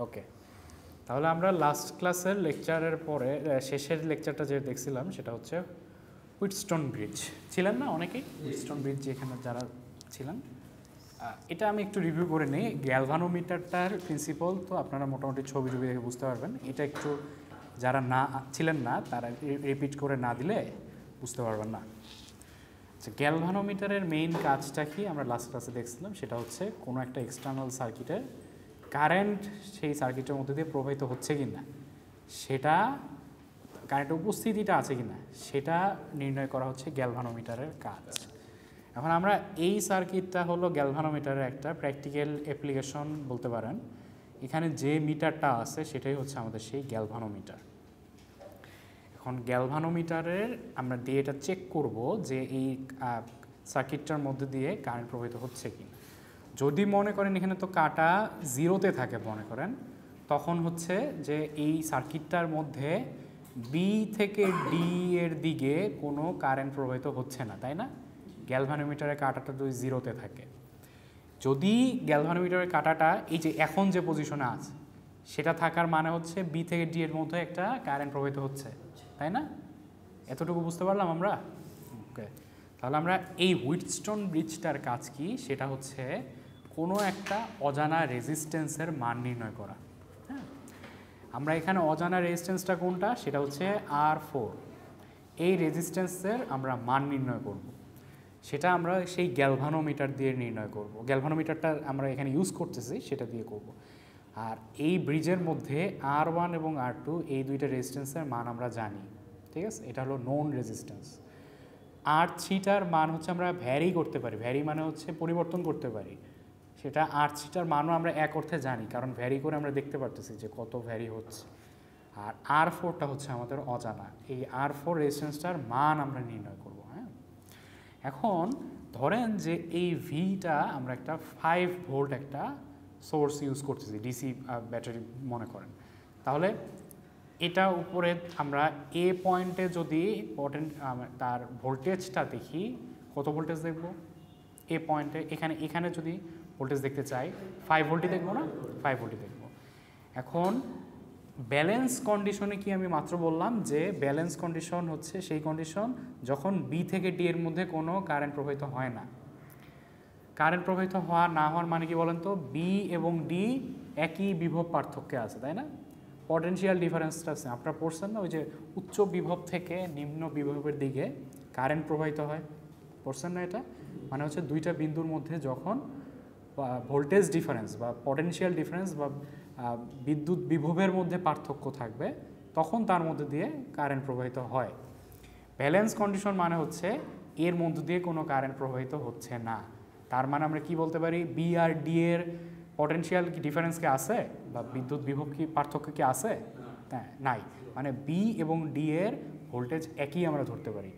ওকে, তাহলে আমরা লাস্ট ক্লাসের লেকচারের পরে শেষের লেকচারটা যে দেখছিলাম সেটা হচ্ছে হুইটস্টোন ব্রিজ। ছিলেন না অনেকেই হুইটস্টোন ব্রিজ যেখানে যারা ছিলেন? এটা আমি একটু রিভিউ করে নিই। গ্যালভানোমিটারটার প্রিন্সিপাল তো আপনারা মোটামুটি ছবি দেখে বুঝতে পারবেন। এটা একটু যারা না ছিলেন না তারা রিপিট করে না দিলে বুঝতে পারবেন না। আচ্ছা, গ্যালভানোমিটারের মেইন কাজটা কি আমরা লাস্ট ক্লাসে দেখছিলাম, সেটা হচ্ছে কোনো একটা এক্সটার্নাল সার্কিটে কারেন্ট সেই সার্কিটের মধ্যে দিয়ে প্রবাহিত হচ্ছে কি না, সেটা কারেন্টের উপস্থিতিটা আছে কি না সেটা নির্ণয় করা হচ্ছে গ্যালভানোমিটারের কাজ। এখন আমরা এই সার্কিটটা হলো গ্যালভানোমিটারের একটা প্র্যাকটিক্যাল অ্যাপ্লিকেশন বলতে পারেন। এখানে যে মিটারটা আছে সেটাই হচ্ছে আমাদের সেই গ্যালভানোমিটার। এখন গ্যালভানোমিটারের আমরা দিয়ে এটা চেক করব যে এই সার্কিটটার মধ্যে দিয়ে কারেন্ট প্রবাহিত হচ্ছে কি না। যদি মনে করেন এখানে তো কাটা জিরোতে থাকে মনে করেন, তখন হচ্ছে যে এই সার্কিটটার মধ্যে বি থেকে ডি এর দিকে কোনো কারেন্ট প্রবাহিত হচ্ছে না, তাই না? গ্যালভানোমিটারের কাটাটা যদি জিরোতে থাকে, যদি গ্যালভানোমিটারের কাটাটা এই যে এখন যে পজিশনে আছে সেটা থাকার মানে হচ্ছে বি থেকে ডি এর মধ্যে একটা কারেন্ট প্রবাহিত হচ্ছে, তাই না? এতটুকু বুঝতে পারলাম আমরা? ওকে, তাহলে আমরা এই হুইটস্টোন ব্রিজটার কাজ কি, সেটা হচ্ছে কোনো একটা অজানা রেজিস্ট্যান্সের মান নির্ণয় করা। হ্যাঁ, আমরা এখানে অজানা রেজিস্ট্যান্সটা কোনটা, সেটা হচ্ছে R4। এই রেজিস্ট্যান্সের আমরা মান নির্ণয় করব, সেটা আমরা সেই গ্যালভানোমিটার দিয়ে নির্ণয় করব। গ্যালভানোমিটারটা আমরা এখানে ইউজ করতেছি সেটা দিয়ে করব। আর এই ব্রিজের মধ্যে R1 এবং R2 এই দুইটা রেজিস্ট্যান্সের মান আমরা জানি, ঠিক আছে? এটা হলো নোন রেজিস্ট্যান্স। R3টার মান হচ্ছে আমরা ভ্যারি করতে পারি, ভ্যারি মানে হচ্ছে পরিবর্তন করতে পারি, সেটা R3টার মানও আমরা এক অর্থে জানি, কারণ ভ্যারি করে আমরা দেখতে পারতেছি যে কত ভ্যারি হচ্ছে। আর R4টা হচ্ছে আমাদের অজানা, এই R4 রেজিস্ট্যান্সটার মান আমরা নির্ণয় করব। হ্যাঁ, এখন ধরেন যে এই ভিটা আমরা একটা 5 ভোল্ট একটা সোর্স ইউজ করতেছি, ডিসি ব্যাটারি মনে করেন। তাহলে এটা উপরে আমরা এ পয়েন্টে যদি তার ভোল্টেজটা দেখি, কত ভোল্টেজ দেখব এ পয়েন্টে? এখানে যদি ভোল্টেজ দেখতে চাই 5 ভোল্টই দেখবো না? 5 ভোল্টই দেখব। এখন ব্যালেন্স কন্ডিশনে কি আমি মাত্র বললাম যে ব্যালেন্স কন্ডিশন হচ্ছে সেই কন্ডিশন যখন বি থেকে ডি এর মধ্যে কোনো কারেন্ট প্রবাহিত হয় না। কারেন্ট প্রবাহিত হওয়া না হওয়ার মানে কি বলেন তো? বি এবং ডি একই বিভব পার্থক্যে আছে, তাই না? পটেনশিয়াল ডিফারেন্সটা আছে, আপনারা পড়ছেন না ওই যে উচ্চ বিভব থেকে নিম্ন বিভবের দিকে কারেন্ট প্রবাহিত হয়, পড়ছেন না এটা? মানে হচ্ছে দুইটা বিন্দুর মধ্যে যখন ভোল্টেজ ডিফারেন্স বা পটেনশিয়াল ডিফারেন্স বা বিদ্যুৎ বিভবের মধ্যে পার্থক্য থাকবে, তখন তার মধ্যে দিয়ে কারেন্ট প্রবাহিত হয়। ব্যালেন্স কন্ডিশন মানে হচ্ছে এর মধ্যে দিয়ে কোনো কারেন্ট প্রবাহিত হচ্ছে না। তার মানে আমরা কি বলতে পারি? বি আর ডি এর পটেনশিয়াল কি ডিফারেন্স কি আছে, বা বিদ্যুৎ বিভব কি পার্থক্য কি আছে? হ্যাঁ, নাই। মানে বি এবং ডি এর ভোল্টেজ একই আমরা ধরতে পারি।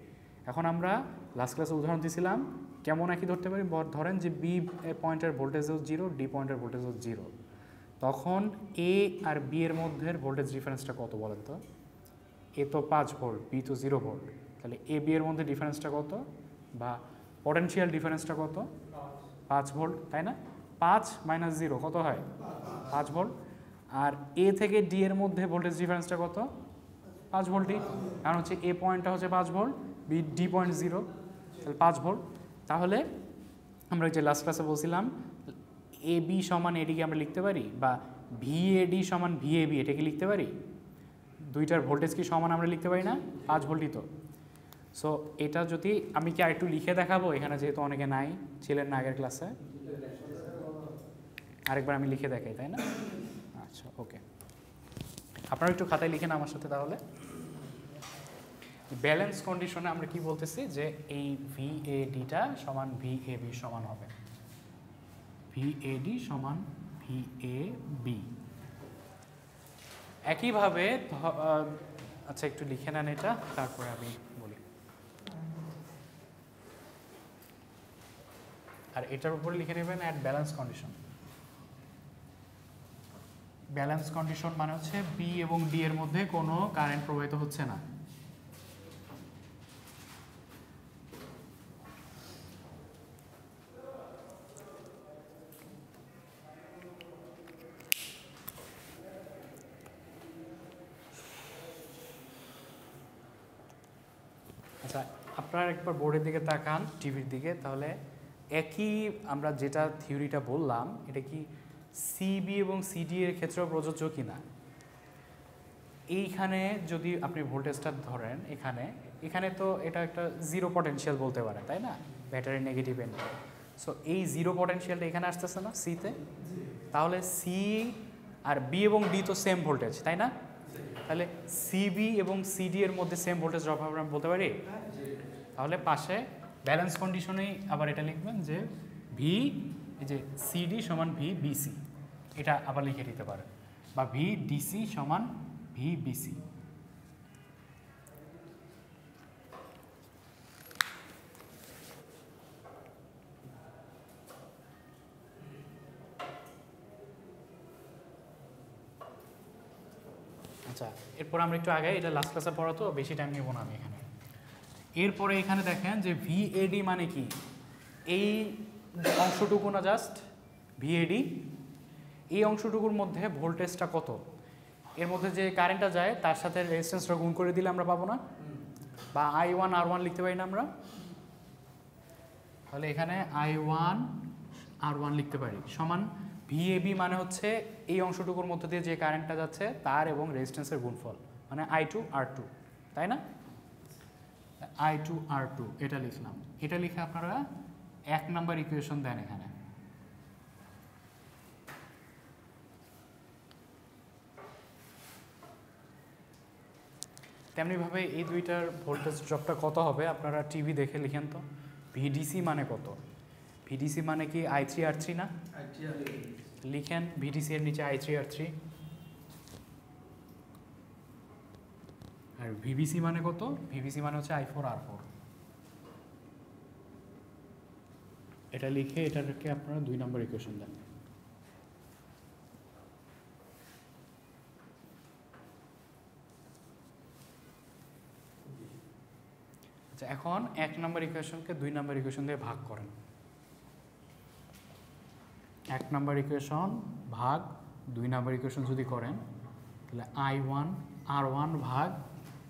এখন আমরা লাস্ট ক্লাসে উদাহরণ দিয়েছিলাম, কেমন একই ধরতে পারি? ধরেন যে বি পয়েন্টের ভোল্টেজও 0, ডি পয়েন্টের ভোল্টেজও 0, তখন এ আর বি এর মধ্যে ভোল্টেজ ডিফারেন্সটা কত বলেন তো? এ তো 5 ভোল্ট, বি তো 0 ভোল্ট, তাহলে এ বি এর মধ্যে ডিফারেন্সটা কত, বা পটেনশিয়াল ডিফারেন্সটা কত? 5 ভোল্ট, তাই না? 5 - 0 কত হয়? 5 ভোল্ট। আর এ থেকে ডি এর মধ্যে ভোল্টেজ ডিফারেন্সটা কত? 5 ভোল্টই, কারণ হচ্ছে এ পয়েন্টটা হচ্ছে 5 ভোল্ট, বি ডি পয়েন্ট 0, তাহলে 5 ভোল্ট। তাহলে আমরা যে লাস্ট ক্লাসে বলছিলাম এ বি সমান এডিকে আমরা লিখতে পারি, বা ভি এ ডি সমান ভি এ বি, এটা কি লিখতে পারি? দুইটার ভোল্টেজ কি সমান আমরা লিখতে পারি না? 5 ভোল্টই তো। সো এটা যদি আমি কি আরেকটু লিখে দেখাবো, এখানে যেহেতু অনেকে নাই, ছিলেন না আগের ক্লাসে, আরেকবার আমি লিখে দেখাই, তাই না? আচ্ছা, ওকে, আপনারা একটু খাতায় লিখেন আমার সাথে। তাহলে ব্যালেন্স কন্ডিশনে আমরা কি বলতেছি, যে এই ভি এ ডিটা সমান ভি এ বি সমান হবে, ভি এ ডি সমান ভি এ বি। একইভাবে আচ্ছা একটু লিখে নেন এটা, তারপরে আমি বলি। আর এটার উপরে লিখে নেবেন at balance condition. Balance condition মানে হচ্ছে বি এবং ডি এর মধ্যে কোনো কারেন্ট প্রবাহিত হচ্ছে না। আচ্ছা, আপনারা একবার বোর্ডের দিকে তাকান, টিভির দিকে, তাহলে একই আমরা যেটা থিওরিটা বললাম এটা কি সিবি এবং সিডি এর ক্ষেত্রেও প্রযোজ্য কিনা? এইখানে যদি আপনি ভোল্টেজটা ধরেন, এখানে তো এটা একটা জিরো পটেনশিয়াল বলতে পারেন, তাই না? Battery negative end. সো এই জিরো পটেনশিয়ালটা এখানে আসতেছে না সিতে, তাহলে সি আর বি এবং ডি তো সেম ভোল্টেজ, তাই না? তাহলে সিবি এবং সিডি এর মধ্যে সেম ভোল্টেজ ড্রপ হবে আমরা বলতে পারি। তাহলে পাশে ব্যালেন্স কন্ডিশনেই আবার এটা লিখবেন যে ভি, এই যে সিডি সমান ভি বিসি, এটা আবার লিখে দিতে পারেন, বা ভি ডিসি সমান ভি বিসি। আচ্ছা, এরপর আমরা একটু আগে, এটা লাস্ট ক্লাসে পড়া তো বেশি টাইম নেব না আমি এখানে। এরপরে এখানে দেখেন যে ভিএডি মানে কি, এই অংশটুকু না জাস্ট ভিএডি, এই অংশটুকুর মধ্যে ভোল্টেজটা কত, এর মধ্যে যে কারেন্টটা যায় তার সাথে রেজিস্ট্যান্সটা গুণ করে দিলে আমরা পাবো না, বা I1 R1 লিখতে পারি না আমরা? তাহলে এখানে I1 R1 লিখতে পারি সমান ভিএবি মানে হচ্ছে এই অংশটুকুর মধ্যে দিয়ে যে কারেন্টটা যাচ্ছে তার এবং রেজিস্ট্যান্সের গুণফল, মানে I2 R2, তাই না? I2 R2 এটা লিখলাম। এটা লিখে আপনারা 1 নাম্বার ইকুয়েশন দেন এখানে। তেমনিভাবে এই দুইটার ভোল্টেজ ড্রপটা কত হবে আপনারা টিভি দেখে লিখেন তো। ভিডিসি মানে কত? ভিডিসি মানে কি I3 R3 না? লিখেন ভিডিসি এর নিচে I3 R3। আর ভিবিসি মানে কত? ভিবিসি মানে হচ্ছে I4 R4। এটা লিখে এটাকে আপনারা 2 নম্বর ইকুয়েশন দেন। আচ্ছা, এখন 1 নম্বর ইকুয়েশনকে 2 নম্বর ইকুয়েশন দিয়ে ভাগ করেন। 1 নম্বর ইকুয়েশন ভাগ 2 নম্বর ইকুয়েশন যদি করেন তাহলে I1 R1 ভাগ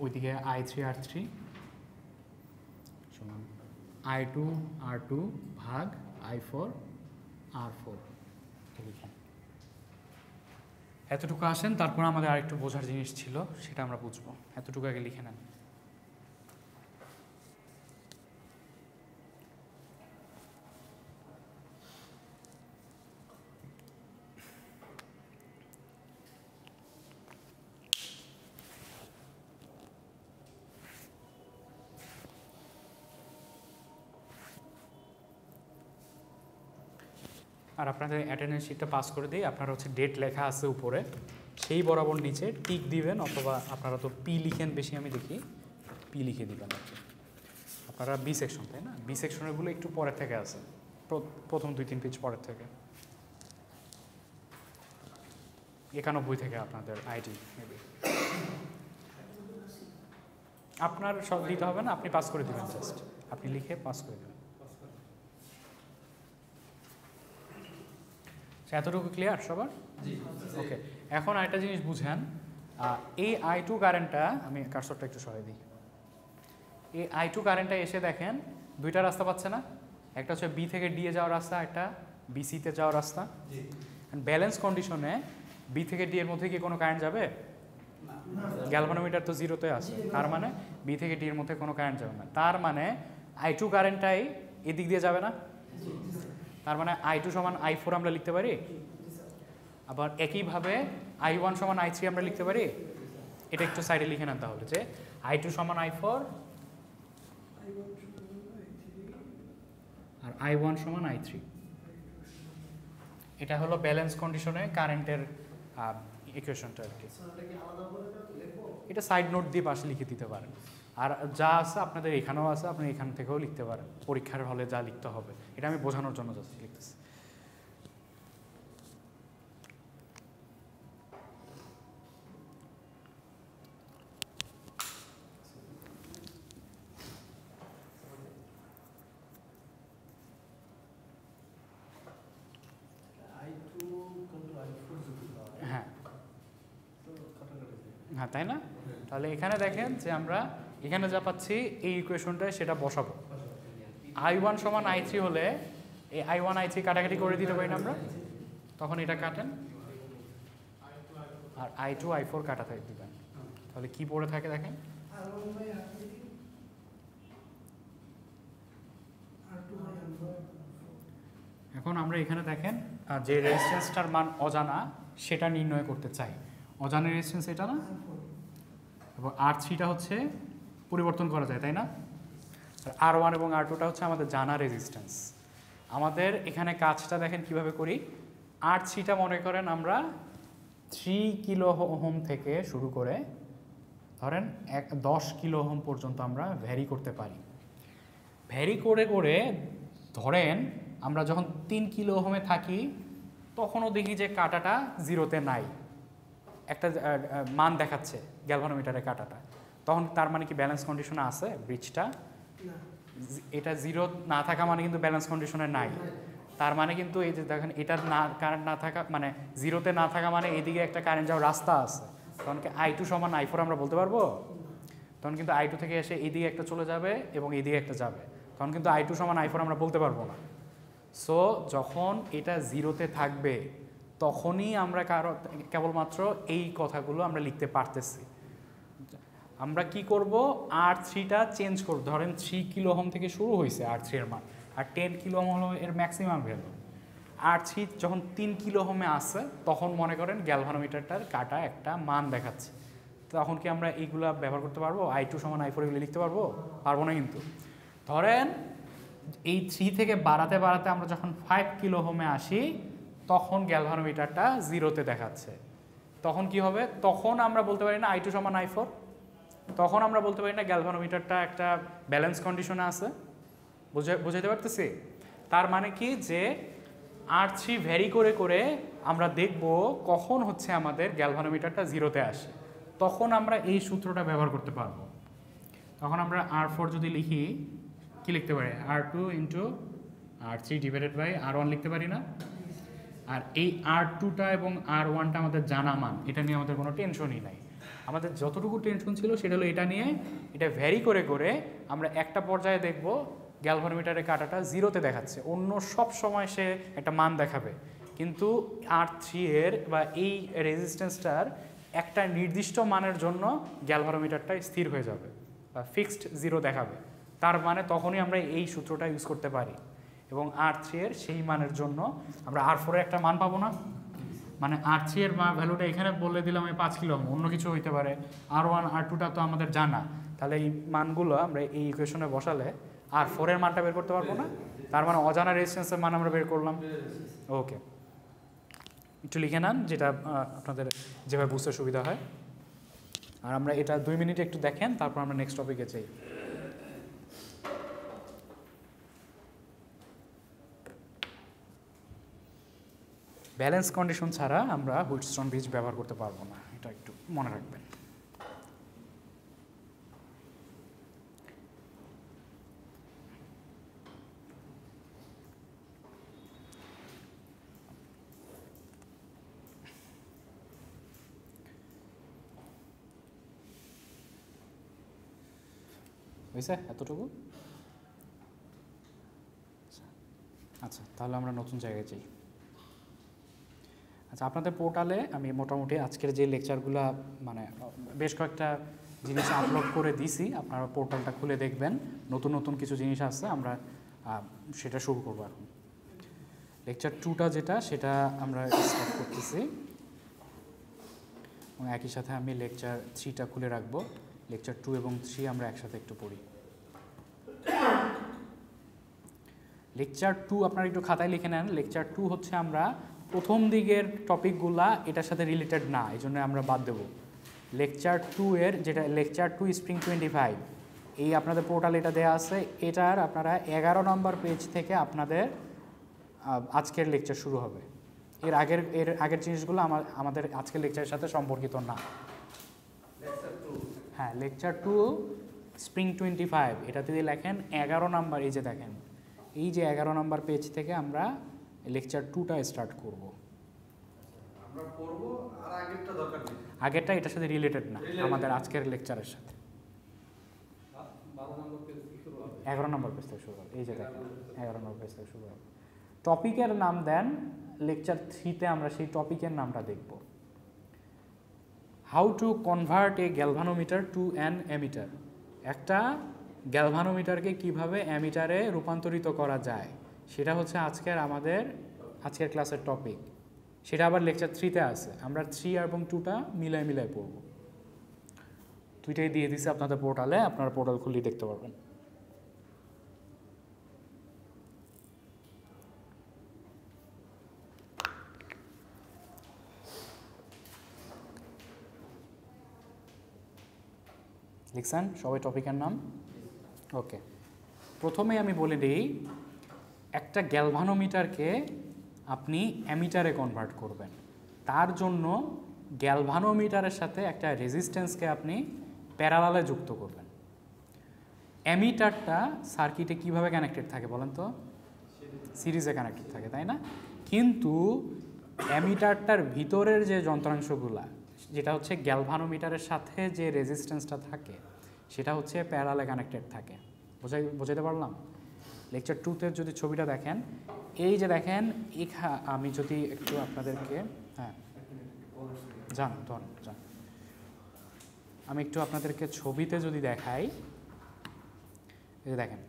ওইদিকে I3 R3 সমান I2 R2 ভাগ I4 R4। এতটুকু আসেন, তারপর আমাদের আরেকটু বোঝার জিনিস ছিল সেটা আমরা বুঝবো। এতটুকু আগে লিখে নেন। আর আপনাদের অ্যাটেন্ডেন্স শিটটা পাস করে দিই, আপনারা হচ্ছে ডেট লেখা আছে উপরে, সেই বরাবর নিচে টিক দিবেন, অথবা আপনারা তো পি লিখেন বেশি, আমি দেখি পি লিখে দিবেন আর কি। আপনারা বি সেকশন, তাই না? বি সেকশনেরগুলো একটু পরের থেকে আছে, প্রথম 2-3 পেজ পরের থেকে, 91 থেকে আপনাদের আইডি মেবি। আপনার সব দিতে হবে না, আপনি পাস করে দেবেন, জাস্ট আপনি লিখে পাস করে দেবেন। এতটুকু ক্লিয়ার সবার? ওকে, এখন আরেকটা জিনিস বুঝেন, এই I2 কারেন্টটা, আমি কার্সরটা একটু সরাই দিই, এই I2 কারেন্টটা এসে দেখেন দুইটা রাস্তা পাচ্ছে না, একটা হচ্ছে বি থেকে ডি এ যাওয়ার রাস্তা, একটা বিসিতে যাওয়ার রাস্তা। ব্যালেন্স কন্ডিশনে বি থেকে ডি এর মধ্যে কি কোনো কারেন্ট যাবে? গ্যালভানোমিটার তো জিরোতে আছে, তার মানে বি থেকে ডি এর মধ্যে কোনো কারেন্ট যাবে না। তার মানে I2 কারেন্টটাই এদিক দিয়ে যাবে না, তার মানে I2 সমান I4 আমরা লিখতে পারি। আবার একইভাবে I1 সমান I3 আমরা লিখতে পারি। এটা একটু সাইডে লিখে নেন তাহলে, যে I2 সমান I4 আর I1 সমান I3। এটা হলো ব্যালেন্স কন্ডিশনে কারেন্টের ইকুয়েশনটা আর কি। এটা সাইড নোট দিয়ে পাশে লিখে দিতে পারেন। আর যা আছে আপনাদের এখানেও আছে, আপনি এখান থেকেও লিখতে পারেন, পরীক্ষার হলে যা লিখতে হবে। এটা আমি বোঝানোর জন্য জাস্ট লিখতেছি। হ্যাঁ হ্যাঁ, তাই না? তাহলে এখানে দেখেন যে আমরা এখানে যা পাচ্ছি এই ইকুয়েশনটায় সেটা বসাবো। I1 সমান I3 হলে এই I1 I3 কাটাকাটি করে দিতে পারি না আমরা, তখন এটা কাটেন আর I2 I4 কাটা থাকে দিবেন, তাহলে কি পড়ে থাকে দেখেন। এখন আমরা এখানে দেখেন যে রেজিস্ট্যান্সটার মান অজানা সেটা নির্ণয় করতে চাই। অজানা রেজিস্ট্যান্স এটা না, এবং R3টা হচ্ছে পরিবর্তন করা যায় তাই না, R1 এবং R2টা হচ্ছে আমাদের জানা রেজিস্ট্যান্স। আমাদের এখানে কাজটা দেখেন কিভাবে করি। R3টা মনে করেন আমরা 3 কিলো ওহম থেকে শুরু করে ধরেন 10 কিলো ওহম পর্যন্ত আমরা ভ্যারি করতে পারি। ভ্যারি করে করে ধরেন আমরা যখন 3 কিলো ওহমে থাকি তখনও দেখি যে কাঁটাটা জিরোতে নাই, একটা মান দেখাচ্ছে গ্যালভানোমিটারের কাঁটাটা, তখন তার মানে কি ব্যালেন্স কন্ডিশনে আছে ব্রিজটা? এটা জিরো না থাকা মানে কিন্তু ব্যালেন্স কন্ডিশনে নাই। তার মানে কিন্তু এই যে দেখেন এটার না কারেন্ট না থাকা মানে জিরোতে না থাকা মানে এদিকে একটা কারেন্ট যাওয়ার রাস্তা আছে, তখন কি I2 সমান I4 আমরা বলতে পারবো? তখন কিন্তু I2 থেকে এসে এইদিকে একটা চলে যাবে এবং এইদিকে একটা যাবে, তখন কিন্তু I2 সমান I4 আমরা বলতে পারবো না। সো যখন এটা জিরোতে থাকবে তখনই আমরা কেবলমাত্র এই কথাগুলো আমরা লিখতে পারতেছি। আমরা কি করব, R3টা চেঞ্জ করব। ধরেন 3 কিলো ওহম থেকে শুরু হয়েছে R3 এর মান, আর 10 কিলো ওহম হলো এর ম্যাক্সিমাম ভ্যালু। R3 যখন 3 কিলো ওহমে আসে তখন মনে করেন গ্যালভানোমিটারটার কাটা একটা মান দেখাচ্ছে, তখন কি আমরা এইগুলা ব্যবহার করতে পারবো? I2 সমান I4 এগুলো লিখতে পারবো? পারবো না কিন্তু। ধরেন এই 3 থেকে বাড়াতে বাড়াতে আমরা যখন 5 কিলো ওহমে আসি তখন গ্যালভানোমিটারটা জিরোতে দেখাচ্ছে, তখন কি হবে? তখন আমরা বলতে পারি না I2 সমান I4, তখন আমরা বলতে পারি না গ্যালভানোমিটারটা একটা ব্যালেন্স কন্ডিশনে আছে। বুঝাইতে পারতেছি? তার মানে কি যে R3 ভ্যারি করে করে আমরা দেখব কখন হচ্ছে আমাদের গ্যালভানোমিটারটা জিরোতে আসে, তখন আমরা এই সূত্রটা ব্যবহার করতে পারবো। তখন আমরা R4 যদি লিখি কি লিখতে পারি? R2 into R3 divided by R1 লিখতে পারি না? আর এই R2টা এবং R1টা আমাদের জানা মান, এটা নিয়ে আমাদের কোনো টেনশনই নাই। আমাদের যতটুকু টেনশন ছিল সেটা হলো এটা নিয়ে, এটা ভ্যারি করে করে আমরা একটা পর্যায়ে দেখব গ্যালভানোমিটারের কাঁটাটা জিরোতে দেখাচ্ছে, অন্য সব সময় সে একটা মান দেখাবে, কিন্তু R3 এর বা এই রেজিস্ট্যান্সটার একটা নির্দিষ্ট মানের জন্য গ্যালভানোমিটারটা স্থির হয়ে যাবে বা ফিক্সড জিরো দেখাবে। তার মানে তখনই আমরা এই সূত্রটা ইউজ করতে পারি, এবং R3 এর সেই মানের জন্য আমরা R4 এর একটা মান পাবো না, মানে R3 এর ভ্যালুটা এখানে বলে দিলাম এই 5 কিলো, অন্য কিছু হইতে পারে। R1 R2টা তো আমাদের জানা, তাহলে এই মানগুলো আমরা এই ইকুয়েশনে বসালে R4 এর মানটা বের করতে পারবো না, তার মানে অজানা রেজিস্ট্যান্সের মান আমরা বের করলাম। ওকে, একটু লিখে নেন যেটা আপনাদের যেভাবে বুঝতে সুবিধা হয়। আর আমরা এটা 2 মিনিটে একটু দেখেন, তারপর আমরা নেক্সট টপিকে যাই। ব্যালেন্স কন্ডিশন ছাড়া আমরা হুইটস্টোন ব্রিজ ব্যবহার করতে পারবো না, এটা একটু মনে রাখবেন। হয়েছে এতটুকু? আচ্ছা, তাহলে আমরা নতুন জায়গায় যাই। আচ্ছা, আপনাদের পোর্টালে আমি মোটামুটি আজকের যে লেকচারগুলো মানে বেশ কয়েকটা জিনিস আপলোড করে দিছি, আপনারা পোর্টালটা খুলে দেখবেন, নতুন নতুন কিছু জিনিস আছে, আমরা সেটা শুরু করবো এখন। লেকচার 2টা যেটা সেটা আমরা স্টার্ট করতেছি, এবং একই সাথে আমি লেকচার 3টা খুলে রাখবো। লেকচার 2 এবং 3 আমরা একসাথে একটু পড়ি। লেকচার 2 আপনারা একটু খাতায় লিখে নেন। লেকচার 2 হচ্ছে আমরা প্রথম দিকের টপিকগুলা এটার সাথে রিলেটেড না, এই জন্য আমরা বাদ দেবো। লেকচার 2 এর যেটা লেকচার 2 স্প্রিং 25, এই আপনাদের পোর্টাল এটা দেওয়া আছে, এটার আপনারা 11 নম্বর পেজ থেকে আপনাদের আজকের লেকচার শুরু হবে। এর আগের জিনিসগুলো আমাদের আজকের লেকচারের সাথে সম্পর্কিত না। হ্যাঁ, লেকচার 2 স্প্রিং 25, এটাতে যদি লেখেন 11 নম্বর, এই যে দেখেন এই যে 11 নম্বর পেজ থেকে আমরা লেকচার 2টা স্টার্ট করব। আমরা পড়ব, আর আগেরটা দরকার নেই, আগেরটা এটার সাথে রিলেটেড না আমাদের আজকের লেকচারের সাথে। 11 নম্বর পেজ থেকে শুরু হবে, এই যে দেখেন 11 নম্বর পেজ থেকে শুরু হবে। টপিকের নাম দেন, লেকচার 3-তে আমরা সেই টপিকের নামটা দেখব। How to convert a galvanometer to an ammeter. একটা গ্যালভানোমিটারকে কিভাবে অ্যামিটারে রূপান্তরিত করা যায় সেটা হচ্ছে আজকের ক্লাসের টপিক। সেটা আবার লেকচার 3-তে আছে, আমরা 3 এবং 2টা মিলাই পড়ব। দুইটাই দিয়ে দিছি আপনাদের পোর্টালে, আপনারা পোর্টাল খুলে দেখতে পারবেন। লিখছেন সবাই টপিকের নাম? ওকে, প্রথমে আমি বলে দিই, একটা গ্যালভানোমিটারকে আপনি অ্যামিটারে কনভার্ট করবেন। তার জন্য গ্যালভানোমিটারের সাথে একটা রেজিস্ট্যান্সকে আপনি প্যারালালে যুক্ত করবেন। অ্যামিটারটা সার্কিটে কিভাবে কানেক্টেড থাকে বলেন তো? সিরিজে কানেক্টেড থাকে, তাই না? কিন্তু অ্যামিটারটার ভিতরের যে যন্ত্রাংশগুলা, যেটা হচ্ছে গ্যালভানোমিটারের সাথে যে রেজিস্ট্যান্সটা থাকে, সেটা হচ্ছে প্যারালালে কানেক্টেড থাকে। বোঝাতে পারলাম? লেকচার 2-তে যদি ছবিটা দেখেন, এই যে দেখেন, আমি যদি একটু আপনাদেরকে যান আমি একটু আপনাদেরকে ছবিতে যদি দেখাই, এই যে দেখেন,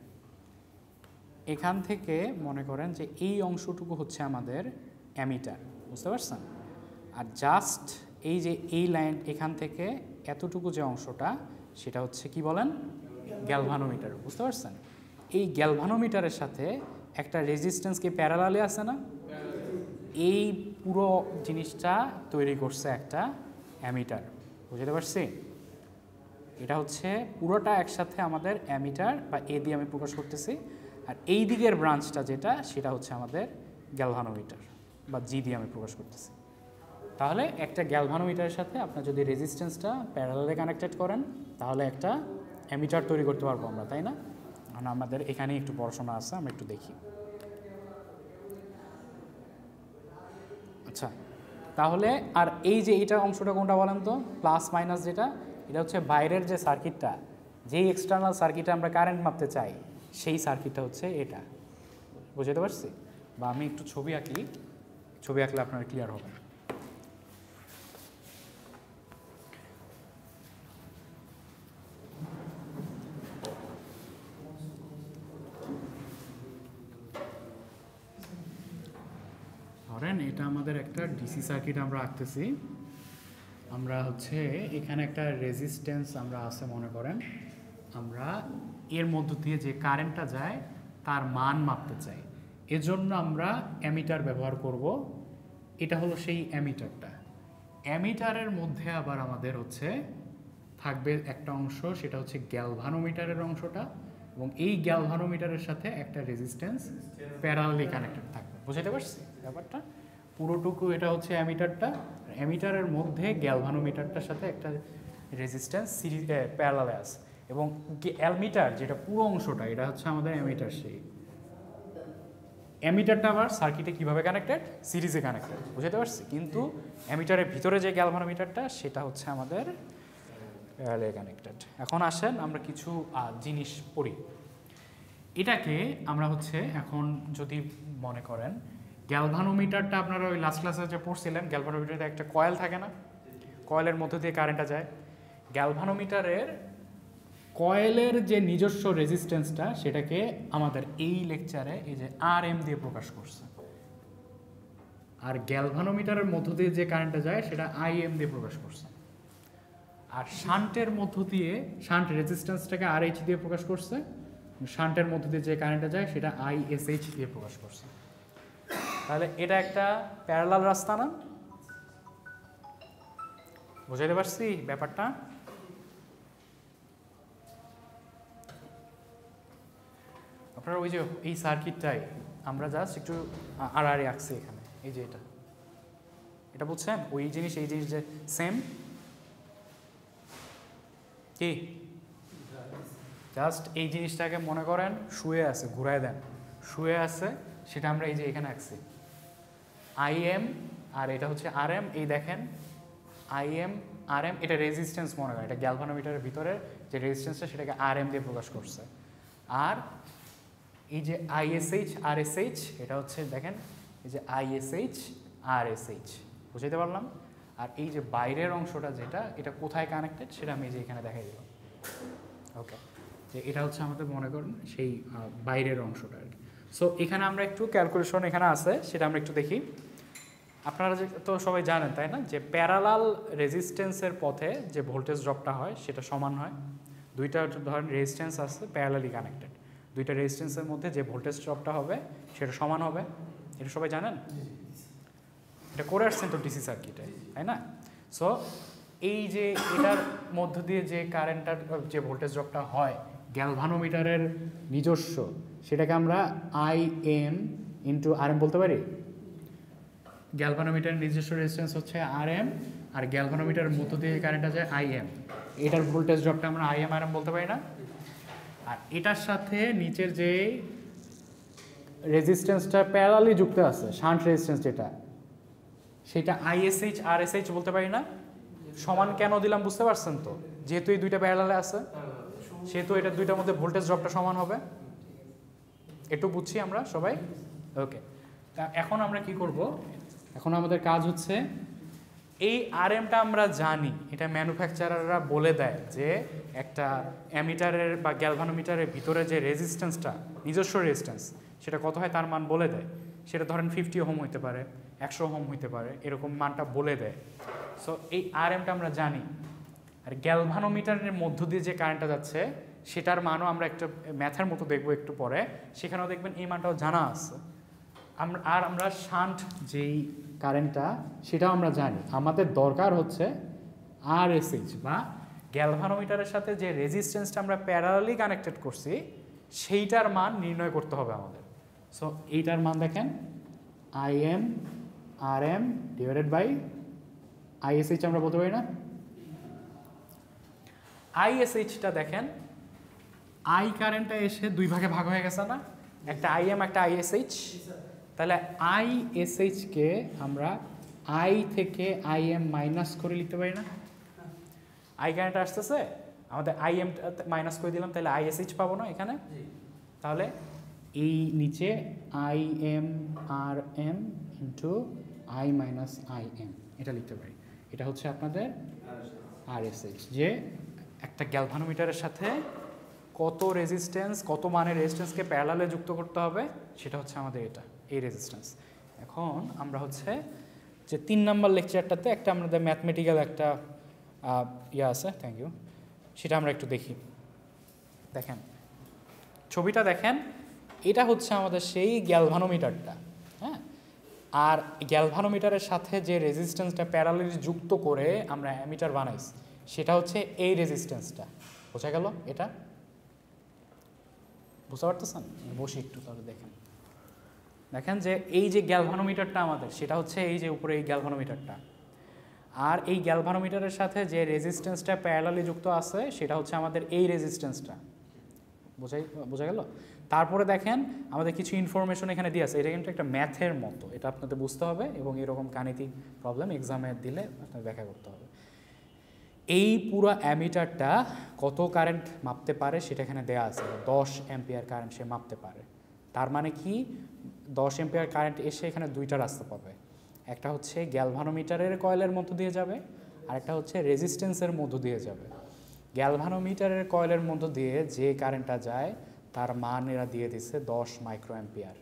এখান থেকে মনে করেন যে এই অংশটুকু হচ্ছে আমাদের অ্যামিটার, বুঝতে পারছেন? আর জাস্ট এই যে এই লাইন এখান থেকে এতটুকু যে অংশটা, সেটা হচ্ছে কি বলেন? গ্যালভানোমিটার, বুঝতে পারছেন? এই গ্যালভানোমিটারের সাথে একটা রেজিস্ট্যান্স কি প্যারালালে আছে না? এই পুরো জিনিসটা তৈরি করছে একটা অ্যামিটার, বুঝতে পারছি? এটা হচ্ছে পুরোটা একসাথে আমাদের অ্যামিটার, বা এ দিয়ে আমি প্রকাশ করতেছি। আর এই দিকের ব্রাঞ্চটা যেটা, সেটা হচ্ছে আমাদের গ্যালভানোমিটার, বা জি দিয়ে আমি প্রকাশ করতেছি। তাহলে একটা গ্যালভানোমিটারের সাথে আপনার যদি রেজিস্ট্যান্সটা প্যারালালে কানেক্টেড করেন, তাহলে একটা অ্যামিটার তৈরি করতে পারবো আমরা, তাই না? কারণ আমাদের এখানে একটু পড়াশোনা আছে, আমরা একটু দেখি। আচ্ছা, তাহলে আর এই যে এইটা অংশটা কোনটা বলেন তো? প্লাস মাইনাস যেটা, এটা হচ্ছে বাইরের যে সার্কিটটা, যেই এক্সটার্নাল সার্কিটে আমরা কারেন্ট মাপতে চাই, সেই সার্কিটটা হচ্ছে এটা, বুঝতে পারছি? বা আমি একটু ছবি আঁকি, ছবি আঁকলে আপনার ক্লিয়ার হবে। ধরেন এটা আমাদের একটা ডিসি সার্কিট আমরা আঁকতেছি। আমরা হচ্ছে এখানে একটা রেজিস্ট্যান্স আমরা আছে মনে করেন, আমরা এর মধ্য দিয়ে যে কারেন্টটা যায় তার মান মাপতে চাই। এজন্য আমরা অ্যামিটার ব্যবহার করব। এটা হলো সেই অ্যামিটারটা। অ্যামিটারের মধ্যে আবার আমাদের হচ্ছে থাকবে একটা অংশ, সেটা হচ্ছে গ্যালভানোমিটারের অংশটা, এবং এই গ্যালভানোমিটারের সাথে একটা রেজিস্ট্যান্স প্যারালালি কানেক্টেড থাকবে। বুঝতে পারছি ব্যাপারটা? পুরোটুকু এটা হচ্ছে অ্যামিটারটা, অ্যামিটারের মধ্যে গ্যালভানোমিটারটার সাথে একটা রেজিস্ট্যান্স সিরিজ প্যারালালে আছে, এবং অ্যামিটার যেটা পুরো অংশটা, এটা হচ্ছে আমাদের অ্যামিটার। সেই অ্যামিটারটা আবার সার্কিটে কিভাবে কানেক্টেড? সিরিজে কানেক্টেড, বুঝতে পারছি? কিন্তু অ্যামিটারের ভিতরে যে গ্যালভানোমিটারটা, সেটা হচ্ছে আমাদের প্যারালালে কানেক্টেড। এখন আসেন আমরা কিছু জিনিস পড়ি। এটাকে আমরা হচ্ছে এখন যদি মনে করেন, গ্যালভানোমিটারটা আপনারা ওই লাস্ট ক্লাসে যে পড়ছিলেন, গ্যালভানোমিটারে একটা কয়েল থাকে না? কয়েলের মধ্যে দিয়ে কারেন্টটা যায়। গ্যালভানোমিটারের কয়েলের যে নিজস্ব রেজিস্ট্যান্সটা, সেটাকে আমাদের এই লেকচারে এই যে RM দিয়ে প্রকাশ করছে। আর গ্যালভানোমিটারের মধ্য দিয়ে যে কারেন্টটা যায়, সেটা IM দিয়ে প্রকাশ করছে। আর শান্টের মধ্য দিয়ে, শান্ট রেজিস্ট্যান্সটাকে RH দিয়ে প্রকাশ করছে। শান্টের মধ্য দিয়ে যে কারেন্টটা যায়, সেটা ISH দিয়ে প্রকাশ করছে। তাহলে এটা একটা প্যারালাল রাস্তা না? বুঝাইতে পারছি ব্যাপারটা? আপনারা ওই যে এই সার্কিটটাই আমরা জাস্ট একটু আড়াআড়ি আঁকছি এখানে, এই যে এটা বুঝছেন? ওই জিনিস এই জিনিস যে সেম, কি জাস্ট এই জিনিসটাকে মনে করেন শুয়ে আছে, ঘুরায় দেন, শুয়ে আছে, সেটা আমরা এই যে এখানে আঁকছি IM, আর এটা হচ্ছে RM। এই দেখেন IM RM, এটা রেজিস্ট্যান্স মনে করেন, এটা গ্যালভানোমিটারের ভিতরে যে রেজিস্ট্যান্সটা, সেটাকে RM দিয়ে প্রকাশ করছে। আর এই যে আইএসএইচ আরএসএইচ এটা হচ্ছে দেখেন এই যে আইএসএইচ আরএসএইচ বুঝাইতে পারলাম। আর এই যে বাইরের অংশটা যেটা এটা কোথায় কানেক্টেড সেটা আমি যে এখানে দেখাই দিলাম। ওকে, যে এটা হচ্ছে আমাদের মনে করুন সেই বাইরের অংশটা আর কি। সো এখানে আমরা একটু ক্যালকুলেশন এখানে আছে সেটা আমরা একটু দেখি। আপনারা তো সবাই জানেন তাই না, যে প্যারালাল রেজিস্ট্যান্সের পথে যে ভোল্টেজ ড্রপটা হয় সেটা সমান হয়। দুইটা ধরেন রেজিস্ট্যান্স আছে প্যারালালি কানেক্টেড, দুইটা রেজিস্ট্যান্সের মধ্যে যে ভোল্টেজ ড্রপটা হবে সেটা সমান হবে, এটা সবাই জানেন। এটা করে আসছেন তো ডিসি সার্কিটে, তাই না? সো এই যে এটার মধ্য দিয়ে যে কারেন্টটার যে ভোল্টেজ ড্রপটা হয় গ্যালভানোমিটারের নিজস্ব, সেটাকে আমরা আইএম ইন্টু আরএম বলতে পারি। গ্যালভানোমিটারের নিজস্ব রেজিস্ট্যান্স হচ্ছে আরএম, আর গ্যালভানোমিটারের মধ্য দিয়ে কারেন্টটা যায় আইএম। এটার ভোল্টেজ ড্রপটা আমরা আইএম আরএম বলতে পারি না? আর এটার সাথে নিচের যে রেজিস্ট্যান্সটা প্যারালালি যুক্ত আছে শান্ট রেজিস্ট্যান্স যেটা, সেটা আইএসএইচ আরএসএইচ বলতে পারি না? সমান কেন দিলাম বুঝতে পারছেন তো? যেহেতু এই দুইটা প্যারালালে আছে সেহেতু এটা দুইটার মধ্যে ভোল্টেজ ড্রপটা সমান হবে। একটু বুঝছি আমরা সবাই? ওকে, তা এখন আমরা কি করব, এখন আমাদের কাজ হচ্ছে এই আরএমটা আমরা জানি, এটা ম্যানুফ্যাকচারাররা বলে দেয় যে একটা অ্যামিটারের বা গ্যালভানোমিটারের ভিতরে যে রেজিস্ট্যান্সটা নিজস্ব রেজিস্ট্যান্স সেটা কত হয় তার মান বলে দেয়। সেটা ধরেন 50 ওহম হইতে পারে, 100 ওহম হইতে পারে, এরকম মানটা বলে দেয়। সো এই আরএমটা আমরা জানি। আর গ্যালভানোমিটারের মধ্য দিয়ে যে কারেন্টটা যাচ্ছে সেটার মানও আমরা একটা ম্যাথের মতো দেখবো একটু পরে, সেখানেও দেখবেন এই মানটাও জানা আছে। আমরা শান্ট যেই কারেন্টটা সেটাও আমরা জানি। আমাদের দরকার হচ্ছে আরএসএইচ বা গ্যালভানোমিটারের সাথে যে রেজিস্ট্যান্সটা আমরা প্যারালালি কানেক্টেড করছি সেইটার মান নির্ণয় করতে হবে আমাদের। সো এইটার মান দেখেন আইএম আরএম ডিভাইডেড বাই আইএসএইচ আমরা বলতে পারি না? আইএসএইচটা দেখেন আই কারেন্টটা এসে দুই ভাগে ভাগ হয়ে গেছে না, একটা আইএম একটা আইএসএইচ। তাহলে আইএসএইচকে আমরা আই থেকে আইএম মাইনাস করে লিখতে পারি না? আই কারেন্ট আসতেছে, আমাদের আইএম মাইনাস করে দিলাম, তাহলে আইএসএইচ পাবো না এখানে? তাহলে এই নিচে IM R M into I minus IM এটা লিখতে পারি। এটা হচ্ছে আপনাদের আরএসএইচ, যে একটা গ্যালভানোমিটারের সাথে কত রেজিস্ট্যান্স, কত মানের রেজিস্ট্যান্সকে প্যারালালে যুক্ত করতে হবে সেটা হচ্ছে আমাদের এটা, এই রেজিস্ট্যান্স। এখন আমরা হচ্ছে যে 3 নম্বর লেকচারটাতে একটা আমাদের ম্যাথমেটিক্যাল একটা ইয়ে আছে, থ্যাংক ইউ, সেটা আমরা একটু দেখি। দেখেন ছবিটা দেখেন, এটা হচ্ছে আমাদের সেই গ্যালভানোমিটারটা, হ্যাঁ। আর গ্যালভানোমিটারের সাথে যে রেজিস্ট্যান্সটা প্যারালালি যুক্ত করে আমরা অ্যামিটার বানাইছি সেটা হচ্ছে এই রেজিস্ট্যান্সটা। বোঝা গেল? এটা বুঝতে পারতেছেন? বসে একটু তাহলে দেখেন। দেখেন যে এই যে গ্যালভানোমিটারটা আমাদের সেটা হচ্ছে এই যে উপরে এই গ্যালভানোমিটারটা, আর এই গ্যালভানোমিটারের সাথে যে রেজিস্ট্যান্সটা প্যারালালি যুক্ত আছে সেটা হচ্ছে আমাদের এই রেজিস্ট্যান্সটা। বোঝা গেল? তারপরে দেখেন আমাদের কিছু ইনফরমেশন এখানে দিয়ে আছে। এটা কিন্তু একটা ম্যাথের মতো, এটা আপনাদের বুঝতে হবে এবং এরকম গাণিতিক প্রবলেম এক্সামে দিলে আপনাদের ব্যাখ্যা করতে হবে। এই পুরো অ্যামিটারটা কত কারেন্ট মাপতে পারে সেটা এখানে দেওয়া আছে, 10 অ্যাম্পিয়ার কারেন্ট সে মাপতে পারে। তার মানে কি 10 অ্যাম্পিয়ার কারেন্ট এসে এখানে দুইটা রাস্তা পাবে, একটা হচ্ছে গ্যালভানোমিটারের কয়েলের মধ্য দিয়ে যাবে আর একটা হচ্ছে রেজিস্ট্যান্সের মধ্য দিয়ে যাবে। গ্যালভানোমিটারের কয়েলের মধ্য দিয়ে যে কারেন্টটা যায় তার মান এরা দিয়ে দিচ্ছে 10 মাইক্রো অ্যাম্পিয়ার।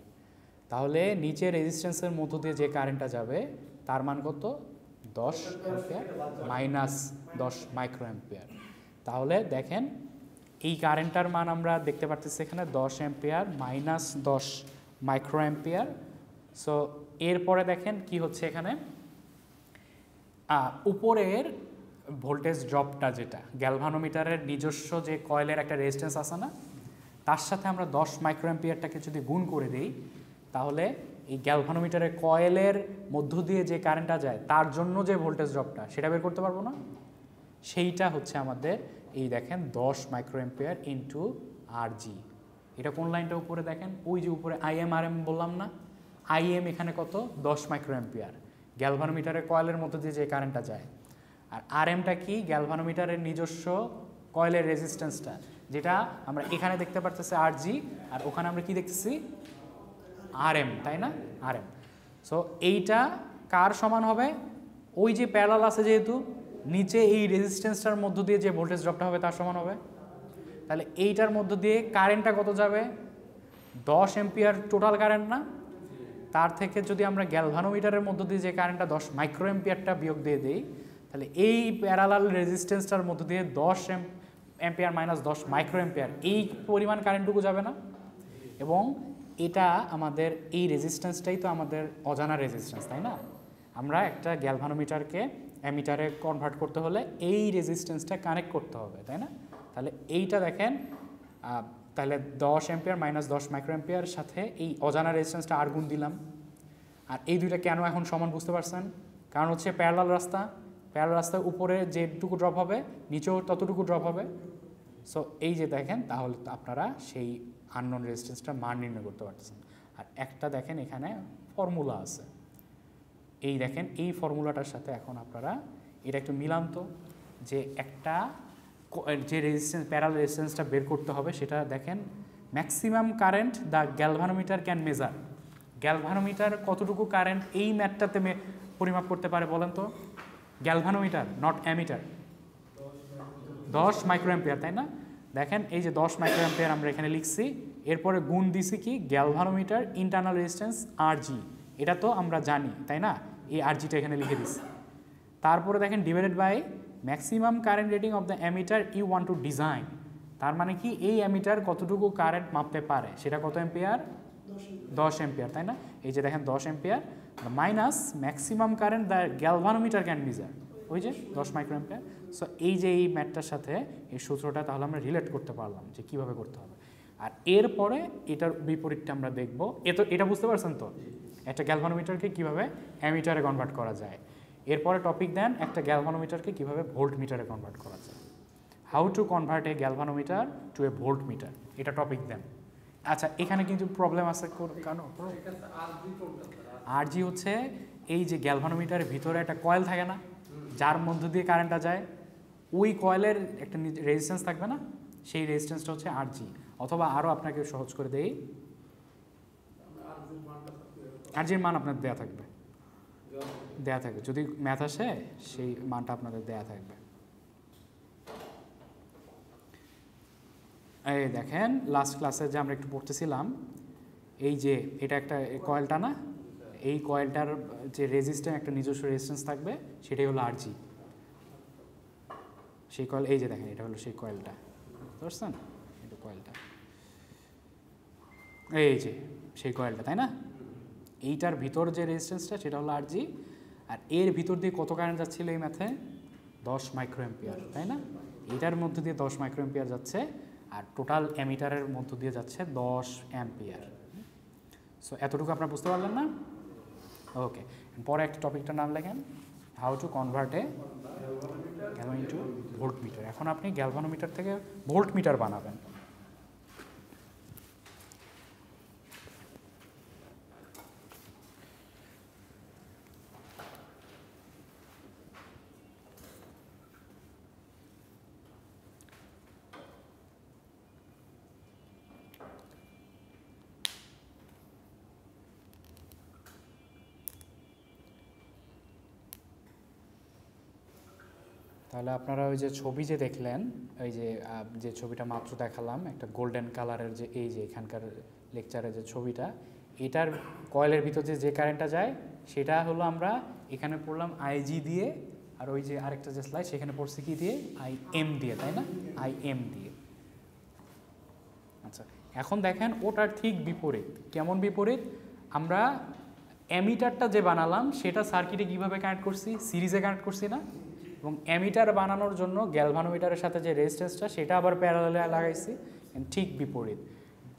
তাহলে নিচে রেজিস্ট্যান্সের মধ্য দিয়ে যে কারেন্টটা যাবে তার মান কত? 10 অ্যাম্পিয়ার মাইনাস 10 মাইক্রো অ্যাম্পিয়ার। তাহলে দেখেন এই কারেন্টটার মান আমরা দেখতে পাচ্ছি এখানে 10 ampere minus 10 micro ampere. So এরপরে দেখেন কি হচ্ছে এখানে, উপরের ভোল্টেজ ড্রপটা যেটা গ্যালভানোমিটারের নিজস্ব যে কয়েলের একটা রেজিস্ট্যান্স আছে না, তার সাথে আমরা 10 মাইক্রো অ্যাম্পিয়ারটাকে যদি গুণ করে দিই তাহলে এই গ্যালভানোমিটারের কয়েলের মধ্য দিয়ে যে কারেন্টটা যায় তার জন্য যে ভোল্টেজ ড্রপটা সেটা বের করতে পারবো না? সেইটা হচ্ছে আমাদের এই দেখেন 10 মাইক্রো অ্যাম্পিয়ার ইন্টু আর জি। এটা কোন লাইনটা উপরে দেখেন, ওই যে উপরে আইএম আর এম বললাম না, আইএম এখানে কত? 10 মাইক্রো অ্যাম্পিয়ার গ্যালভানোমিটারের কয়েলের মধ্য দিয়ে যে কারেন্টটা যায়। আর আর এমটা কি? গ্যালভানোমিটারের নিজস্ব কয়েলের রেজিস্ট্যান্সটা, যেটা আমরা এখানে দেখতে পারতেছি আরজি, আর ওখানে আমরা কি দেখতেছি আরএম, তাই না, আরএম। সো এইটা কার সমান হবে, ওই যে প্যারালাল আছে যেহেতু নিচে এই রেজিস্ট্যান্সটার মধ্য দিয়ে যে ভোল্টেজ ড্রপটা হবে তার সমান হবে। তাহলে এইটার মধ্য দিয়ে কারেন্টটা কত যাবে, 10 এম্পিয়ার টোটাল কারেন্ট না, তার থেকে যদি আমরা গ্যালভানোমিটারের মধ্য দিয়ে যে কারেন্টটা 10 মাইক্রো এম্পিয়ারটা বিয়োগ দিয়ে দিই, তাহলে এই প্যারালাল রেজিস্ট্যান্সটার মধ্য দিয়ে 10 এম্পিয়ার মাইনাস 10 মাইক্রো এম্পিয়ার এই পরিমাণ কারেন্টটুকু যাবে না। এবং এটা আমাদের এই রেজিস্ট্যান্সটাই তো আমাদের অজানা রেজিস্ট্যান্স, তাই না। আমরা একটা গ্যালভানোমিটারকে অ্যামিটারে কনভার্ট করতে হলে এই রেজিস্ট্যান্সটা কানেক্ট করতে হবে, তাই না। তাহলে এইটা দেখেন, তাহলে 10 এম্পিয়ার মাইনাস 10 মাইক্রো এম্পিয়ার সাথে এই অজানা রেজিস্ট্যান্সটা আর গুণ দিলাম। আর এই দুইটা কেন এখন সমান বুঝতে পারছেন, কারণ হচ্ছে প্যারালাল রাস্তা, প্যারালাল রাস্তার উপরে যেটুকু ড্রপ হবে নিচেও ততটুকু ড্রপ হবে। সো এই যে দেখেন, তাহলে আপনারা সেই আননোন রেজিস্ট্যান্সটার মান নির্ণয় করতে পারতেছেন। আর একটা দেখেন এখানে ফর্মুলা আছে, এই দেখেন এই ফর্মুলাটার সাথে এখন আপনারা এটা একটু মিলান তো, যে একটা যে রেজিস্ট্যান্স প্যারালাল রেজিস্ট্যান্সটা বের করতে হবে সেটা দেখেন, maximum current the galvanometer can measure. Galvanometer কতটুকু কারেন্ট এই ম্যাটটাতে পরিমাপ করতে পারে বলেন তো, galvanometer not ammeter, 10 micro ampere, তাই না। দেখেন এই যে 10 মাইক্রো এম্পিয়ার আমরা এখানে লিখছি, এরপরে গুণ দিছি কি গ্যালভানোমিটার ইন্টারনাল রেজিস্ট্যান্স আরজি, এটা তো আমরা জানি, তাই না, এই আরজিটা এখানে লিখে দিছি। তারপরে দেখেন divided by maximum current rating of the ammeter you want to design, তার মানে কি এই অ্যামিটার কতটুকু কারেন্ট মাপতে পারে, সেটা কত এম্পিয়ার, 10 এম্পিয়ার, তাই না। এই যে দেখেন 10 ampere minus maximum current the galvanometer can measure, ওই যে 10 মাইক্রো এম্পিয়ার। সো এই যে এই ম্যাথটার সাথে এই সূত্রটা তাহলে আমরা রিলেট করতে পারলাম যে কীভাবে করতে হবে। আর এরপরে এটার বিপরীতটা আমরা দেখব, এটা বুঝতে পারছেন তো, একটা গ্যালভানোমিটারকে কীভাবে অ্যামিটারে কনভার্ট করা যায়। এরপরে টপিক দেন একটা গ্যালভানোমিটারকে কীভাবে ভোল্ট মিটারে কনভার্ট করা যায়, how to convert a galvanometer to a volt meter, এটা টপিক দেন। আচ্ছা এখানে কিন্তু প্রবলেম আছে, কেন, আরজি হচ্ছে এই যে গ্যালভানোমিটারের ভিতরে একটা কয়েল থাকে না, যার মধ্য দিয়ে কারেন্টটা যায়, ওই কয়েলের একটা রেজিস্ট্যান্স থাকবে না, সেই রেজিস্ট্যান্সটা হচ্ছে আরজি। অথবা আরও আপনাকে সহজ করে দেই, আরজির মান আপনার দেয়া থাকবে, যদি ম্যাথ আসে সেই মানটা আপনাদের দেয়া থাকবে। এই দেখেন লাস্ট ক্লাসে যে আমরা একটু পড়তেছিলাম, এই যে এটা একটা কয়েলটা না, এই কয়েলটার যে রেজিস্ট্যান্স একটা নিজস্ব রেজিস্ট্যান্স থাকবে, সেটাই হলো আরজি। সেই কয়েল, এই যে দেখেন এটা হলো সেই কয়েলটা, বুঝতে পারছেন, এটা কয়েলটা, এই যে সেই কয়েলটা, তাই না। এইটার ভিতর যে রেজিস্ট্যান্সটা সেটা হলো আরজি, আর এর ভিতর দিয়ে কত কারেন্ট যাচ্ছিল এই ম্যাথে, 10 মাইক্রো এম্পিয়ার, তাই না। এটার মধ্যে দিয়ে 10 মাইক্রো এম্পিয়ার যাচ্ছে, আর টোটাল অ্যামিটারের মধ্য দিয়ে যাচ্ছে 10 অ্যাম্পিয়ার। সো এতটুকু আপনারা বুঝতে পারলেন না, ওকে। পরে একটা টপিকটার নাম লেখেন, how to convert a galvanometer to volt meter. এখন আপনি গ্যালভানোমিটার থেকে ভোল্ট মিটার বানাবেন। তাহলে আপনারা ওই যে ছবি যে দেখলেন, ওই যে ছবিটা মাত্র দেখালাম একটা গোল্ডেন কালারের, যে এই যে এখানকার লেকচারের যে ছবিটা, এটার কয়েলের ভিতর যে কারেন্টটা যায় সেটা হলো আমরা এখানে পড়লাম আইজি দিয়ে, আর ওই যে আরেকটা যে স্লাইড সেখানে পড়ছি কি দিয়ে, আইএম দিয়ে, তাই না, আইএম দিয়ে। আচ্ছা এখন দেখেন ওটার ঠিক বিপরীত, কেমন বিপরীত, আমরা অ্যামিটারটা যে বানালাম সেটা সার্কিটে কীভাবে কানেক্ট করছি, সিরিজে কানেক্ট করছি না, এবং অ্যামিটার বানানোর জন্য গ্যালভানোমিটারের সাথে যে রেজিস্ট্যান্সটা সেটা আবার প্যারালালে লাগাইছি। ঠিক বিপরীত,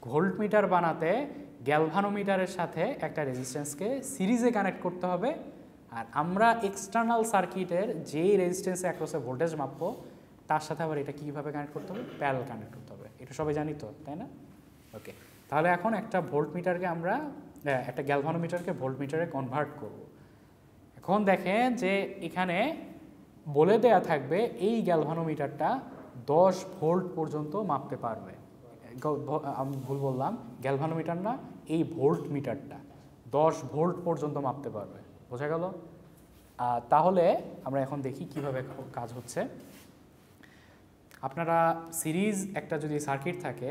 ভোল্টমিটার বানাতে গ্যালভানোমিটারের সাথে একটা রেজিস্ট্যান্সকে সিরিজে কানেক্ট করতে হবে, আর আমরা এক্সটার্নাল সার্কিটের যেই রেজিস্ট্যান্সে অ্যাক্রসে ভোল্টেজ মাপবো তার সাথে আবার এটা কীভাবে কানেক্ট করতে হবে, প্যারালাল কানেক্ট করতে হবে। এটা সবাই জানি তো, তাই না, ওকে। তাহলে এখন একটা ভোল্টমিটারকে আমরা একটা গ্যালভানোমিটারকে ভোল্টমিটারে কনভার্ট করব। এখন দেখেন যে এখানে বলে দেয়া থাকবে এই গ্যালভানোমিটারটা 10 ভোল্ট পর্যন্ত মাপতে পারবে। আমি ভুল বললাম, গ্যালভানোমিটার না, এই ভোল্ট মিটারটা 10 ভোল্ট পর্যন্ত মাপতে পারবে। বোঝা গেল? তাহলে আমরা এখন দেখি কিভাবে কাজ হচ্ছে। আপনারা সিরিজ একটা যদি সার্কিট থাকে,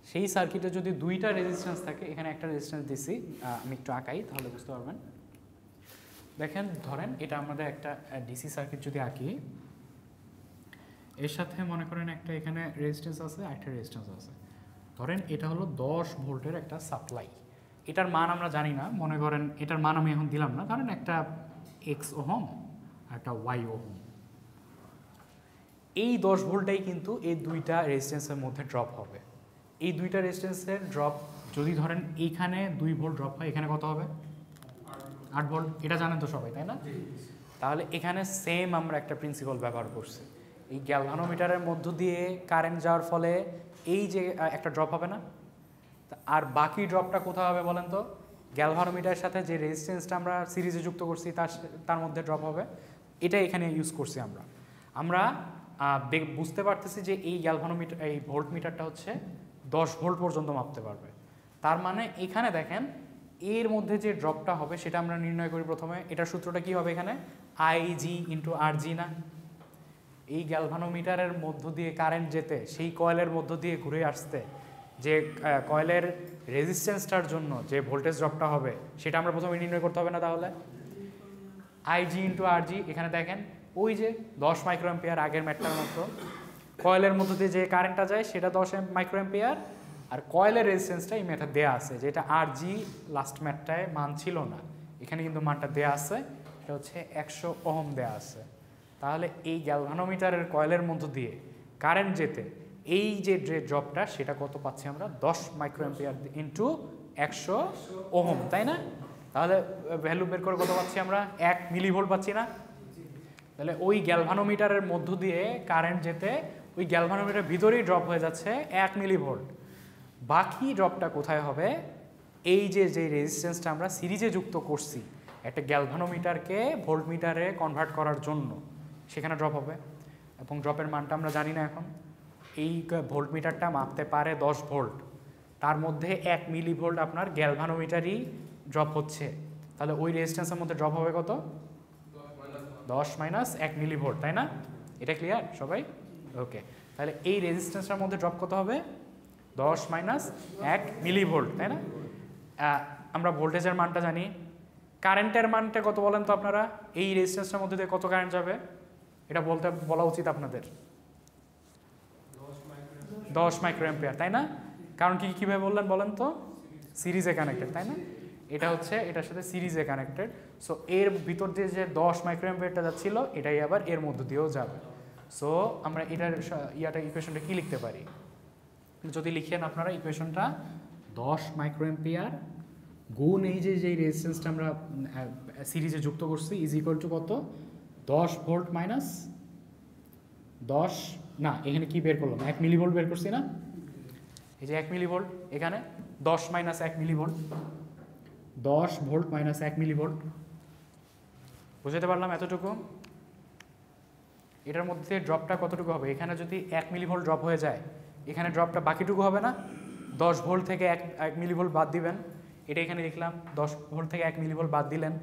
সেই সার্কিটে যদি দুইটা রেজিস্ট্যান্স থাকে, এখানে একটা রেজিস্ট্যান্স দিছি, আমি একটু আঁকাই তাহলে বুঝতে পারবেন। দেখেন, ধরেন এটা আমাদের একটা ডিসি সার্কিট যদি আঁকি, এর সাথে মনে করেন একটা এখানে রেজিস্ট্যান্স আছে, একটা রেজিস্ট্যান্স আছে। ধরেন এটা হলো 10 ভোল্টের একটা সাপ্লাই। এটার মান আমরা জানি না, মনে করেন এটার মান আমি এখন দিলাম না, ধরেন একটা এক্স ওহম আর একটা ওয়াই ওহম। এই 10 ভোল্টটাই কিন্তু এই দুইটা রেজিস্ট্যান্সের মধ্যে ড্রপ হবে। এই দুইটা রেজিস্ট্যান্সের ড্রপ যদি ধরেন এইখানে 2 ভোল্ট ড্রপ হয়, এখানে কত হবে? 8 ভোল্ট। এটা জানেন তো সবাই, তাই না? তাহলে এখানে সেম আমরা একটা প্রিন্সিপাল ব্যবহার করছি। এই গ্যালভানোমিটারের মধ্য দিয়ে কারেন্ট যাওয়ার ফলে এই যে একটা ড্রপ হবে না, আর বাকি ড্রপটা কোথায় হবে বলেন তো? গ্যালভানোমিটারের সাথে যে রেজিস্ট্যান্সটা আমরা সিরিজে যুক্ত করছি তার মধ্যে ড্রপ হবে। এটা এখানে ইউজ করছি আমরা বুঝতে পারতেছি যে এই গ্যালভানোমিটার, এই ভোল্ট মিটারটা হচ্ছে 10 ভোল্ট পর্যন্ত মাপতে পারবে। তার মানে এখানে দেখেন, এর মধ্যে যে ড্রপটা হবে সেটা আমরা নির্ণয় করি প্রথমে। এটার সূত্রটা কি হবে এখানে? আইজি ইন্টু আরজি না? এই গ্যালভানোমিটারের মধ্য দিয়ে কারেন্ট যেতে, সেই কয়েলের মধ্য দিয়ে ঘুরে আসতে যে কয়েলের রেজিস্ট্যান্সটার জন্য যে ভোল্টেজ ড্রপটা হবে, সেটা আমরা প্রথমে নির্ণয় করতে হবে না? তাহলে আইজি ইন্টু আরজি, এখানে দেখেন ওই যে 10 মাইক্রোঅ্যাম্পিয়ার, আগের ম্যাটটার মতো কয়েলের মধ্য দিয়ে যে কারেন্টটা যায় সেটা 10 মাইক্রোঅ্যাম্পিয়ার, আর কয়েলের রেজিস্ট্যান্সটা এই ম্যাথে দেওয়া আছে, যেটা আরজি লাস্ট ম্যাটটায় মান ছিল না, এখানে কিন্তু মানটা দেওয়া আছে, এটা হচ্ছে 100 ওহম দেওয়া আছে। তাহলে এই গ্যালভানোমিটারের কয়েলের মধ্য দিয়ে কারেন্ট যেতে এই যে ড্রপটা, সেটা কত পাচ্ছি আমরা? 10 মাইক্রোঅ্যাম্পিয়ার ইন্টু 100 ওহম, তাই না? তাহলে ভ্যালু বের করে কত পাচ্ছি আমরা? 1 মিলিভোল্ট পাচ্ছি না? তাহলে ওই গ্যালভানোমিটারের মধ্য দিয়ে কারেন্ট যেতে ওই গ্যালভানোমিটারের ভিতরেই ড্রপ হয়ে যাচ্ছে 1 মিলিভোল্ট। বাকি ড্রপটা কোথায় হবে? এই যে রেজিস্ট্যান্সটা আমরা সিরিজে যুক্ত করছি একটা গ্যালভানোমিটারকে ভোল্টমিটারে কনভার্ট করার জন্য, সেখানে ড্রপ হবে। এবং ড্রপের মানটা আমরা জানি না এখন। এই ভোল্টমিটারটা মাপতে পারে 10 ভোল্ট, তার মধ্যে 1 মিলিভোল্ট আপনার গ্যালভানোমিটারই ড্রপ হচ্ছে। তাহলে ওই রেজিস্ট্যান্সের মধ্যে ড্রপ হবে কত? 10 মাইনাস 1 মিলিভোল্ট, তাই না? এটা ক্লিয়ার সবাই? ওকে, তাহলে এই রেজিস্ট্যান্সটার মধ্যে ড্রপ কত হবে? 10 মাইনাস 1 মিলিভোল্ট, তাই না? আমরা ভোল্টেজের মানটা জানি। কারেন্টের মানটা কত বলেন তো আপনারা? এই রেজিস্ট্যান্সটার মধ্যে দিয়ে কত কারেন্ট যাবে এটা বলা উচিত আপনাদের। 10 মাইক্রোঅ্যাম্পিয়ার, তাই না? কারণ কীভাবে বললেন বলেন তো? সিরিজে কানেক্টেড, তাই না? এটা হচ্ছে এটার সাথে সিরিজে কানেক্টেড। সো এর ভিতর দিয়ে যে 10 মাইক্রোঅ্যাম্পিয়ারটা যাচ্ছিল, এটাই আবার এর মধ্য দিয়েও যাবে। সো আমরা এটার ইকুয়েশনটা কি লিখতে পারি? যদি লিখেন আপনারা ইকুয়েশনটা, 10 মাইক্রোঅ্যাম্পিয়ার গুণ এই যে রেজিস্ট্যান্সটা আমরা সিরিজে যুক্ত করছি ইজ ইকুয়াল টু কত? 10 ভোল্ট মাইনাস 10 না, এখানে কি বের করলাম? 1 মিলিভোল্ট বের করছি না? এই যে 1 মিলিভোল্ট, এখানে 10 minus 1 millivolt, 10 volt minus 1 millivolt. বুঝতে পারলাম এতটুকু? এটার মধ্যে ড্রপটা কতটুকু হবে? এখানে যদি 1 মিলিভোল্ট ড্রপ হয়ে যায়, এখানে ড্রপটা বাকিটুকু হবে না? 10 ভোল্ট থেকে 1 মিলিভোল্ট বাদ দিবেন, এটা এখানে লিখলাম। 10 ভোল্ট থেকে 1 মিলিভোল্ট বাদ দিলেন,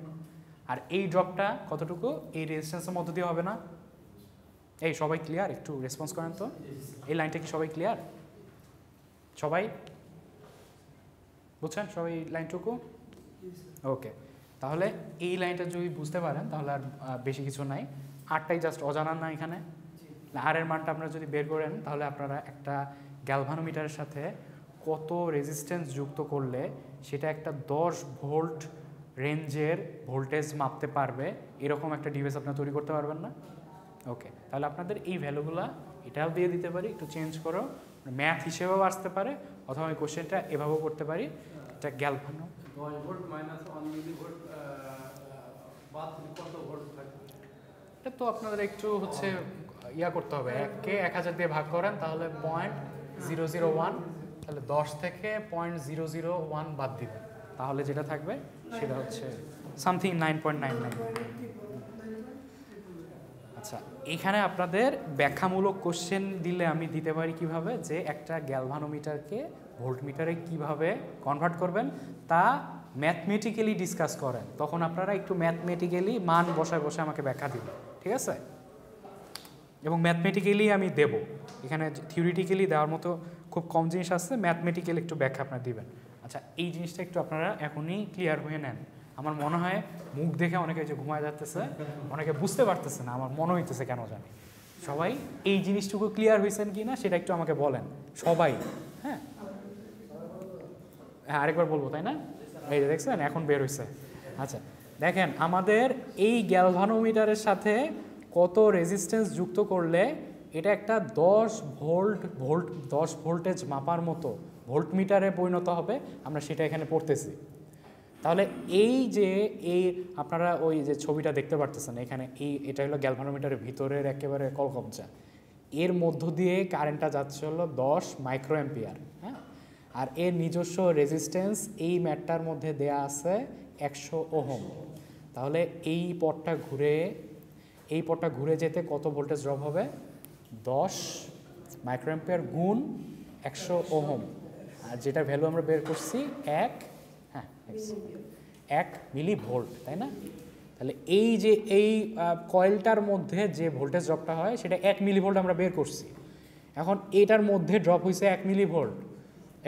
আর এই ড্রপটা কতটুকু? এই রেজিস্ট্যান্সের মধ্য দিয়ে হবে না? এই সবাই ক্লিয়ার? একটু রেসপন্স করেন তো। এই লাইনটা কি সবাই ক্লিয়ার? সবাই বুঝছেন সবাই এই লাইনটুকু? ওকে, তাহলে এই লাইনটা যদি বুঝতে পারেন তাহলে আর বেশি কিছু নাই। আরটাই জাস্ট অজানার না এখানে। আর এর মানটা আপনারা যদি বের করেন তাহলে আপনারা একটা গ্যালভানোমিটারের সাথে কত রেজিস্ট্যান্স যুক্ত করলে সেটা একটা 10 ভোল্ট রেঞ্জের ভোল্টেজ মাপতে পারবে, এরকম একটা ডিভাইস আপনারা তৈরি করতে পারবেন না? ওকে, তাহলে আপনাদের এই ভ্যালুগুলো এটাও দিয়ে দিতে পারি, একটু চেঞ্জ করো, ম্যাথ হিসেবেও আসতে পারে, অথবা আমি কোশ্চেনটা এভাবেও করতে পারি। এটা গ্যালভানো 10 ভোল্ট মাইনাস 1 মিলিভোল্ট বাদ কত ভোল্ট থাকবে? এটা তো আপনাদের একটু হচ্ছে করতে হবে, 1কে 1000 দিয়ে ভাগ করেন তাহলে 0.001, তাহলে 10 থেকে 0.001 বাদ দিবেন, তাহলে যেটা থাকবে সেটা হচ্ছে সামথিং 9.99। আচ্ছা, এখানে আপনাদের ব্যাখ্যামূলক কোশ্চেন দিলে আমি দিতে পারি কিভাবে, যে একটা গ্যালভানোমিটারকে ভোল্টমিটারে কিভাবে কনভার্ট করবেন তা ম্যাথমেটিক্যালি ডিসকাস করেন, তখন আপনারা একটু ম্যাথমেটিক্যালি মান বসায় বসে আমাকে ব্যাখ্যা দিবেন, ঠিক আছে? এবং ম্যাথমেটিক্যালি আমি দেব, এখানে থিওরিটিক্যালি দেওয়ার মতো খুব কম জিনিস আছে, ম্যাথমেটিক্যালি একটু ব্যাখ্যা আপনারা দিবেন। আচ্ছা, এই জিনিসটা একটু আপনারা এখনই ক্লিয়ার হয়ে নেন। আমার মনে হয় মুখ দেখে অনেকে যে ঘুমায় যাচ্ছে, অনেকে বুঝতে পারতেছে না, আমার মনে হইতেছে কেন জানি। সবাই এই জিনিসটুকু ক্লিয়ার হয়েছেন কি না সেটা একটু আমাকে বলেন সবাই। হ্যাঁ হ্যাঁ, আরেকবার বলবো তাই না? এই যে দেখছেন এখন বের হয়েছে। আচ্ছা দেখেন, আমাদের এই গ্যালভানোমিটারের সাথে কত রেজিস্ট্যান্স যুক্ত করলে এটা একটা 10 ভোল্টেজ মাপার মতো ভোল্টমিটারে পরিণত হবে, আমরা সেটা এখানে পড়তেছি। তাহলে এই আপনারা ওই যে ছবিটা দেখতে পারতেছেন এখানে, এটা হলো গ্যালভানোমিটারের ভিতরের একেবারে কলকবজা, এর মধ্য দিয়ে কারেন্টটা যাচ্ছে হলো 10 মাইক্রো অ্যাম্পিয়ার। হ্যাঁ, আর এর নিজস্ব রেজিস্ট্যান্স এই ম্যাটটার মধ্যে দেয়া আছে 100 ওহম। তাহলে এই পথটা ঘুরে যেতে কত ভোল্টেজ ড্রপ হবে? 10 মাইক্রো অ্যাম্পিয়ার গুণ 100 ওহম, আর যেটা ভ্যালু আমরা বের করছি 1 মিলি ভোল্ট, তাই না? তাহলে এই কয়েলটার মধ্যে যে ভোল্টেজ ড্রপটা হয় সেটা 1 মিলি ভোল্ট আমরা বের করছি। এখন এটার মধ্যে ড্রপ হয়েছে 1 মিলি ভোল্ট,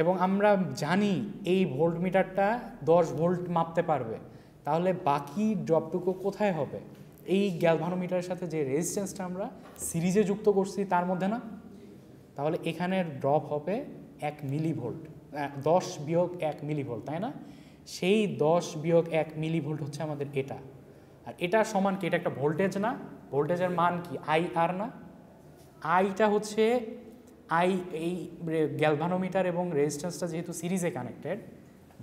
এবং আমরা জানি এই ভোল্টমিটারটা 10 ভোল্ট মাপতে পারবে, তাহলে বাকি ড্রপটুকু কোথায় হবে? এই গ্যালভানোমিটারের সাথে যে রেজিস্ট্যান্সটা আমরা সিরিজে যুক্ত করছি তার মধ্যে না? তাহলে এখানে ড্রপ হবে 1 মিলি ভোল্ট, 10 বিয়োগ 1 মিলি ভোল্ট, তাই না? সেই 10 বিয়োগ 1 মিলি ভোল্ট হচ্ছে আমাদের এটা। আর এটা সমান কি? এটা একটা ভোল্টেজ না? ভোল্টেজের মান কি? IR না? আইটা হচ্ছে এই গ্যালভানোমিটার এবং রেজিস্ট্যান্সটা যেহেতু সিরিজে কানেক্টেড,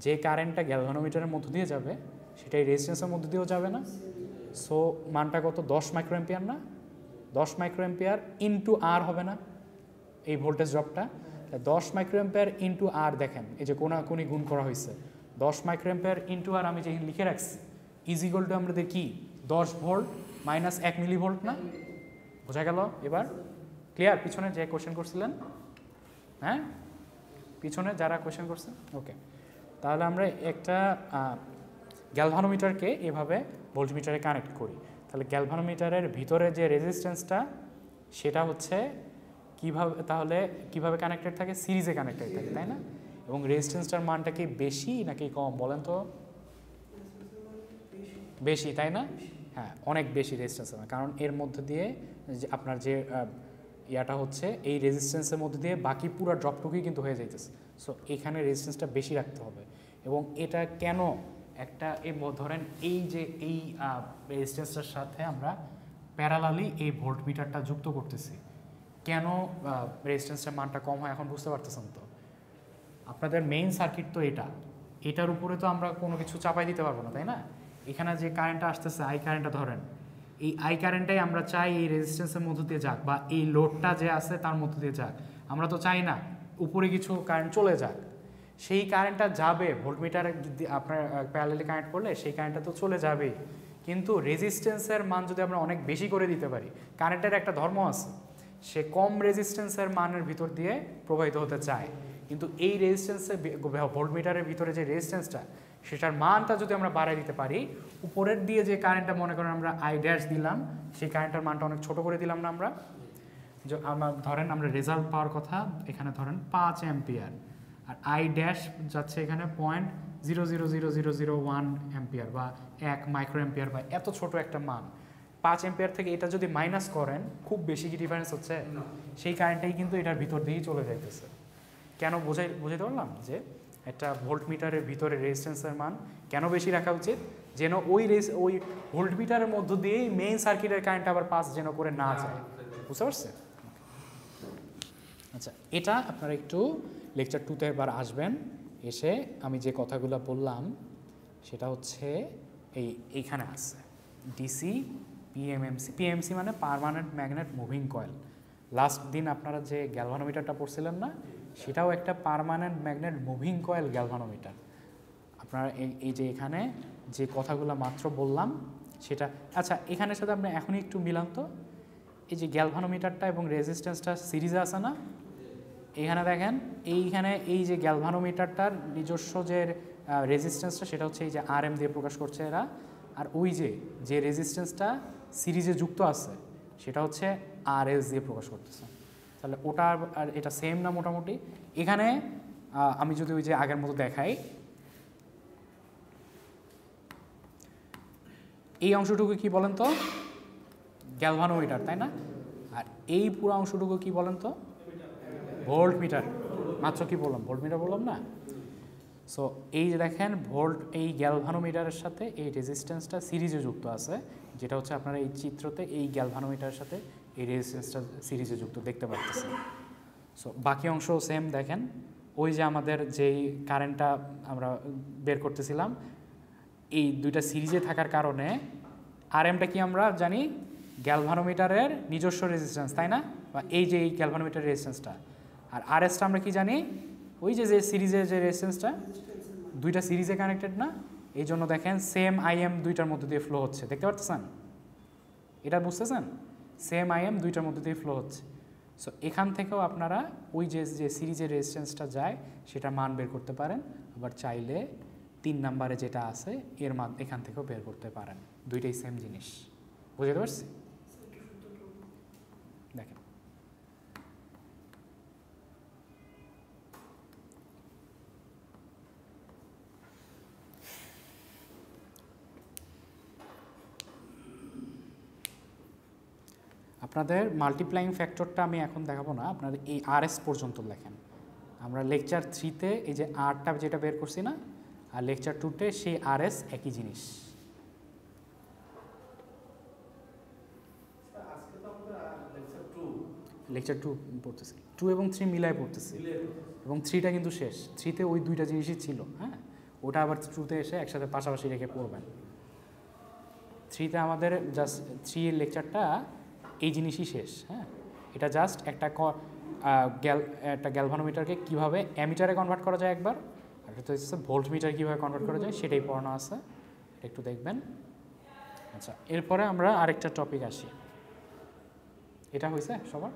যে কারেন্টটা গ্যালভানোমিটারের মধ্য দিয়ে যাবে সেটা এই রেজিস্ট্যান্সের মধ্য দিয়েও যাবে না। সো মানটা কত? 10 মাইক্রো অ্যাম্পিয়ার না? 10 মাইক্রো অ্যাম্পিয়ার ইন্টু আর হবে না এই ভোল্টেজ ড্রপটা? 10 মাইক্রো অ্যাম্পিয়ার ইন্টু আর, দেখেন এই যে কোনাকুনি গুণ করা হয়েছে, 10 মাইক্রো অ্যাম্পিয়ার ইন্টু আর আমি যে লিখে রাখছি ইজ ইকুয়াল টু আমাদের কি? 10 ভোল্ট মাইনাস 1 মিলি ভোল্ট না? বোঝা গেল এবার? ক্লিয়ার? পিছনে যে কোশ্চেন করছিলেন, হ্যাঁ পিছনে যারা কোশ্চেন করছেন, ওকে। তাহলে আমরা একটা গ্যালভানোমিটারকে এভাবে ভোল্টমিটারে কানেক্ট করি। তাহলে গ্যালভানোমিটারের ভিতরে যে রেজিস্ট্যান্সটা সেটা হচ্ছে কিভাবে কানেক্টেড থাকে? সিরিজে কানেক্টেড থাকে, তাই না? এবং রেজিস্ট্যান্সটার মানটা কি বেশি নাকি কম বলেন তো? বেশি, তাই না? হ্যাঁ, অনেক বেশি রেজিস্ট্যান্স হবে, কারণ এর মধ্যে দিয়ে আপনার যে ইয়াটা হচ্ছে এই রেজিস্ট্যান্সের মধ্যে দিয়ে বাকি পুরো ড্রপটুকুই কিন্তু হয়ে যাইতেছে। সো এখানে রেজিস্ট্যান্সটা বেশি রাখতে হবে। এবং এটা কেন একটা ধরেন এই রেজিস্ট্যান্সটার সাথে আমরা প্যারালালি এই ভোল্টমিটারটা যুক্ত করতেছি, কেন রেজিস্ট্যান্সের মানটা কম হয় এখন বুঝতে পারতেছেন তো? আপনাদের মেইন সার্কিট তো এটার উপরে তো আমরা কোনো কিছু চাপাই দিতে পারবো না, তাই না? এখানে যে কারেন্টটা আসতেছে আই কারেন্টটা, ধরেন এই আই কারেন্টটাই আমরা চাই এই রেজিস্ট্যান্সের মধ্য দিয়ে যাক, বা এই লোডটা যে আছে তার মধ্য দিয়ে যাক। আমরা তো চাই না উপরে কিছু কারেন্ট চলে যাক। সেই কারেন্টটা যাবে ভোল্টমিটারে, আপনার প্যারালালি কানেক্ট করলে সেই কারেন্টটা তো চলে যাবেই, কিন্তু রেজিস্ট্যান্সের মান যদি আমরা অনেক বেশি করে দিতে পারি, কারেন্টের একটা ধর্ম আছে, সে কম রেজিস্ট্যান্সের মানের ভিতর দিয়ে প্রবাহিত হতে চায়। কিন্তু এই রেজিস্ট্যান্সের ভোল্টমিটারের ভিতরে যে রেজিস্ট্যান্সটা, সেটার মানটা যদি আমরা বাড়াই দিতে পারি, উপরের দিয়ে যে কারেন্টটা মনে করেন আমরা আই ড্যাশ দিলাম, সেই কারেন্টের মানটা অনেক ছোট করে দিলাম না আমরা? ধরেন আমরা রেজাল্ট পাওয়ার কথা এখানে ধরেন 5 অ্যাম্পিয়ার, আর আই ড্যাশ যাচ্ছে এখানে 0.00001 অ্যাম্পিয়ার বা 1 মাইক্রো অ্যাম্পিয়ার, বা এত ছোট একটা মান। 5 অ্যাম্পিয়ার থেকে এটা যদি মাইনাস করেন, খুব বেশি কি ডিফারেন্স হচ্ছে? সেই কারেন্টটাই কিন্তু এটার ভিতর দিয়েই চলে যাইতেছে। কেন বুঝাইতে পারলাম যে একটা ভোল্টমিটারের ভিতরে রেজিস্ট্যান্সের মান কেন বেশি রাখা উচিত? যেন ওই ভোল্টমিটারের মধ্য দিয়েই মেইন সার্কিটের কারেন্ট আবার পাস যেন করে না যায়। বুঝতে পারছে? আচ্ছা, এটা আপনারা একটু লেকচার 2তে এবার আসবেন, এসে আমি যে কথাগুলো বললাম সেটা হচ্ছে এইখানে আছে ডিসি পিএমসি মানে permanent magnet moving coil. Last দিন আপনারা যে গ্যালভানোমিটারটা পড়ছিলেন না, সেটাও একটা permanent magnet moving coil galvanometer. আপনারা এই যে এখানে যে কথাগুলো মাত্র বললাম সেটা, আচ্ছা এখানের সাথে আপনি এখনই একটু মিলান তো, এই যে গ্যালভানোমিটারটা এবং রেজিস্ট্যান্সটা সিরিজে আছে না, এখানে দেখেন এইখানে এই যে গ্যালভানোমিটারটার নিজস্ব যে রেজিস্ট্যান্সটা সেটা হচ্ছে এই যে আর এম দিয়ে প্রকাশ করছে এরা, আর ওই যে রেজিস্ট্যান্সটা সিরিজে যুক্ত আছে সেটা হচ্ছে আর এস দিয়ে প্রকাশ করতেছে। তাহলে ওটা আর এটা সেম না মোটামুটি। এখানে আমি যদি ওই যে আগের মতো দেখাই, এই অংশটুকু কি বলেন তো, গ্যালভানোমিটার, তাই না? আর এই পুরো অংশটুকু কি বলেন তো, ভোল্ট মিটার। মাত্র কি বললাম, ভোল্ট মিটার বললাম না? সো এই যে দেখেন ভোল্ট, এই গ্যালভানোমিটারের সাথে এই রেজিস্ট্যান্সটা সিরিজে যুক্ত আছে, যেটা হচ্ছে আপনারা এই চিত্রতে এই গ্যালভানোমিটারের সাথে এই রেজিস্ট্যান্সটা সিরিজে যুক্ত দেখতে পাচ্ছেন। সো বাকি অংশ সেম দেখেন, ওই যে আমাদের যেই কারেন্টটা আমরা বের করতেছিলাম এই দুইটা সিরিজে থাকার কারণে আর এমটা কি আমরা জানি গ্যালভানোমিটারের নিজস্ব রেজিস্ট্যান্স, তাই না? বা এই যে এই গ্যালভানোমিটারের রেজিস্ট্যান্সটা, আর আর এসটা আমরা কি জানি ওই যে সিরিজের যে রেজিস্ট্যান্সটা, দুইটা সিরিজে কানেক্টেড না, এই জন্য দেখেন সেম আইএম দুইটার মধ্যে দিয়ে ফ্লো হচ্ছে, দেখতে পাচ্ছেন? এটা বুঝতেছেন? সেম আইএম দুইটার মধ্যে দিয়ে ফ্লো হচ্ছে। সো এখান থেকেও আপনারা ওই যে সিরিজের রেজিস্ট্যান্সটা যায় সেটা মান বের করতে পারেন, আবার চাইলে 3 নম্বরে যেটা আছে এর মান এখান থেকেও বের করতে পারেন। দুইটাই সেম জিনিস, বুঝতে পারছি? দেখেন আপনাদের মাল্টিপ্লাইং ফ্যাক্টরটা আমি এখন দেখাবো না, আপনাদের এই আরএস পর্যন্ত লেখেন। আমরা লেকচার 3-তে এই যে আরটা যেটা বের করছি না, আর লেকচার 2-তে সেই আরএস একই জিনিস। লেকচার 2 পড়তেছি, 2 এবং 3 মিলায় পড়তেছি, এবং 3টা কিন্তু শেষ। 3-তে ওই দুইটা জিনিসই ছিল, হ্যাঁ, ওটা আবার 2-তে এসে একসাথে পাশাপাশি রেখে পড়বেন। 3-তে আমাদের জাস্ট 3 এর লেকচারটা এই জিনিসই শেষ, হ্যাঁ। এটা জাস্ট একটা গ্যালভানোমিটারকে কীভাবে অ্যামিটারে কনভার্ট করা যায় একবার, আর এটা হচ্ছে ভোল্ট মিটার কীভাবে কনভার্ট করা যায় সেটাই পড়ানো আছে, এটা একটু দেখবেন। আচ্ছা, এরপরে আমরা আরেকটা টপিক আসি। এটা হয়েছে সবার?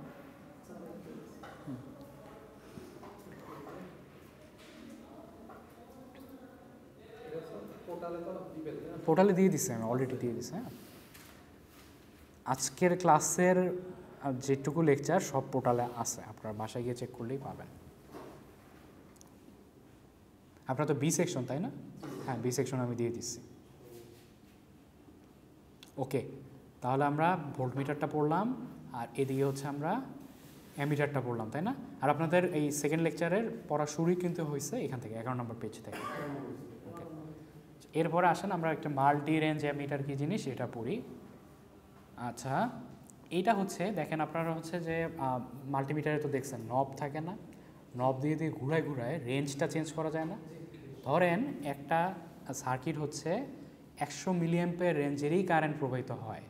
পোর্টালে দিয়ে দিচ্ছি আমি, অলরেডি দিয়ে দিচ্ছি। হ্যাঁ, আজকের ক্লাসের যেটুকু লেকচার সব পোর্টালে আছে, আপনার বাসায় গিয়ে চেক করলেই পাবেন। আপনার তো বি সেকশন, তাই না? হ্যাঁ, বি সেকশন আমি দিয়ে দিচ্ছি। ওকে, তাহলে আমরা ভোল্ট মিটারটা পড়লাম, আর এদিকে হচ্ছে আমরা অ্যামিটারটা পড়লাম, তাই না? আর আপনাদের এই সেকেন্ড লেকচারের পড়া শুরুই কিন্তু হয়েছে এখান থেকে, 11 নম্বর পেজ থেকে। ওকে, এরপরে আসেন আমরা একটা মাল্টি রেঞ্জ অ্যামিটার কী জিনিস এটা পড়ি। আচ্ছা, এইটা হচ্ছে দেখেন আপনারা হচ্ছে যে মাল্টিমিটারে তো দেখছেন নব থাকে না, নব দিয়ে দিয়ে ঘুরায় ঘুরায় রেঞ্জটা চেঞ্জ করা যায় না। ধরেন একটা সার্কিট হচ্ছে 100 মিলিঅ্যাম্পিয়ার রেঞ্জেরই কারেন্ট প্রবাহিত হয়,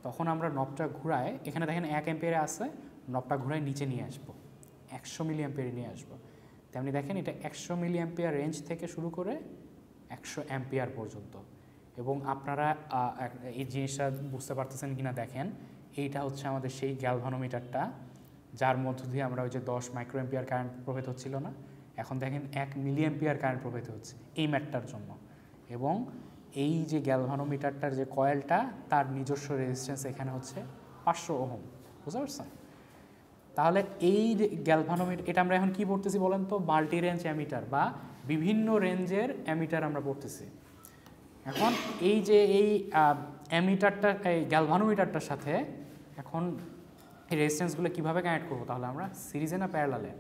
তখন আমরা নবটা ঘুরায়, এখানে দেখেন 1 অ্যাম্পিয়ারে আছে, নবটা ঘুরায় নিচে নিয়ে আসবো, 100 মিলিঅ্যাম্পিয়ারে নিয়ে আসবো। তেমনি দেখেন এটা 100 মিলিঅ্যাম্পিয়ার রেঞ্জ থেকে শুরু করে 100 অ্যাম্পিয়ার পর্যন্ত। এবং আপনারা এই জিনিসটা বুঝতে পারতেছেন কিনা দেখেন, এইটা হচ্ছে আমাদের সেই গ্যালভানোমিটারটা যার মধ্য দিয়ে আমরা ওই যে 10 মাইক্রো অ্যাম্পিয়ার কারেন্ট প্রবাহিত হচ্ছিল না, এখন দেখেন 1 মিলি অ্যাম্পিয়ার কারেন্ট প্রবাহিত হচ্ছে এই ম্যাটটার জন্য। এবং এই যে গ্যালভানোমিটারটার যে কয়েলটা তার নিজস্ব রেজিস্ট্যান্স এখানে হচ্ছে 500 ওহম, বুঝতে পারছেন? তাহলে এই গ্যালভানোমিটার, এটা আমরা এখন কি পড়তেছি বলেন তো, মাল্টি রেঞ্জ অ্যামিটার বা বিভিন্ন রেঞ্জের অ্যামিটার আমরা পড়তেছি। এখন এই যে এই অ্যামিটারটা, এই গ্যালভানোমিটারটার সাথে এখন এই রেজিস্ট্যান্সগুলো কীভাবে কানেক্ট করবো? তাহলে আমরা সিরিজে না প্যারালালে?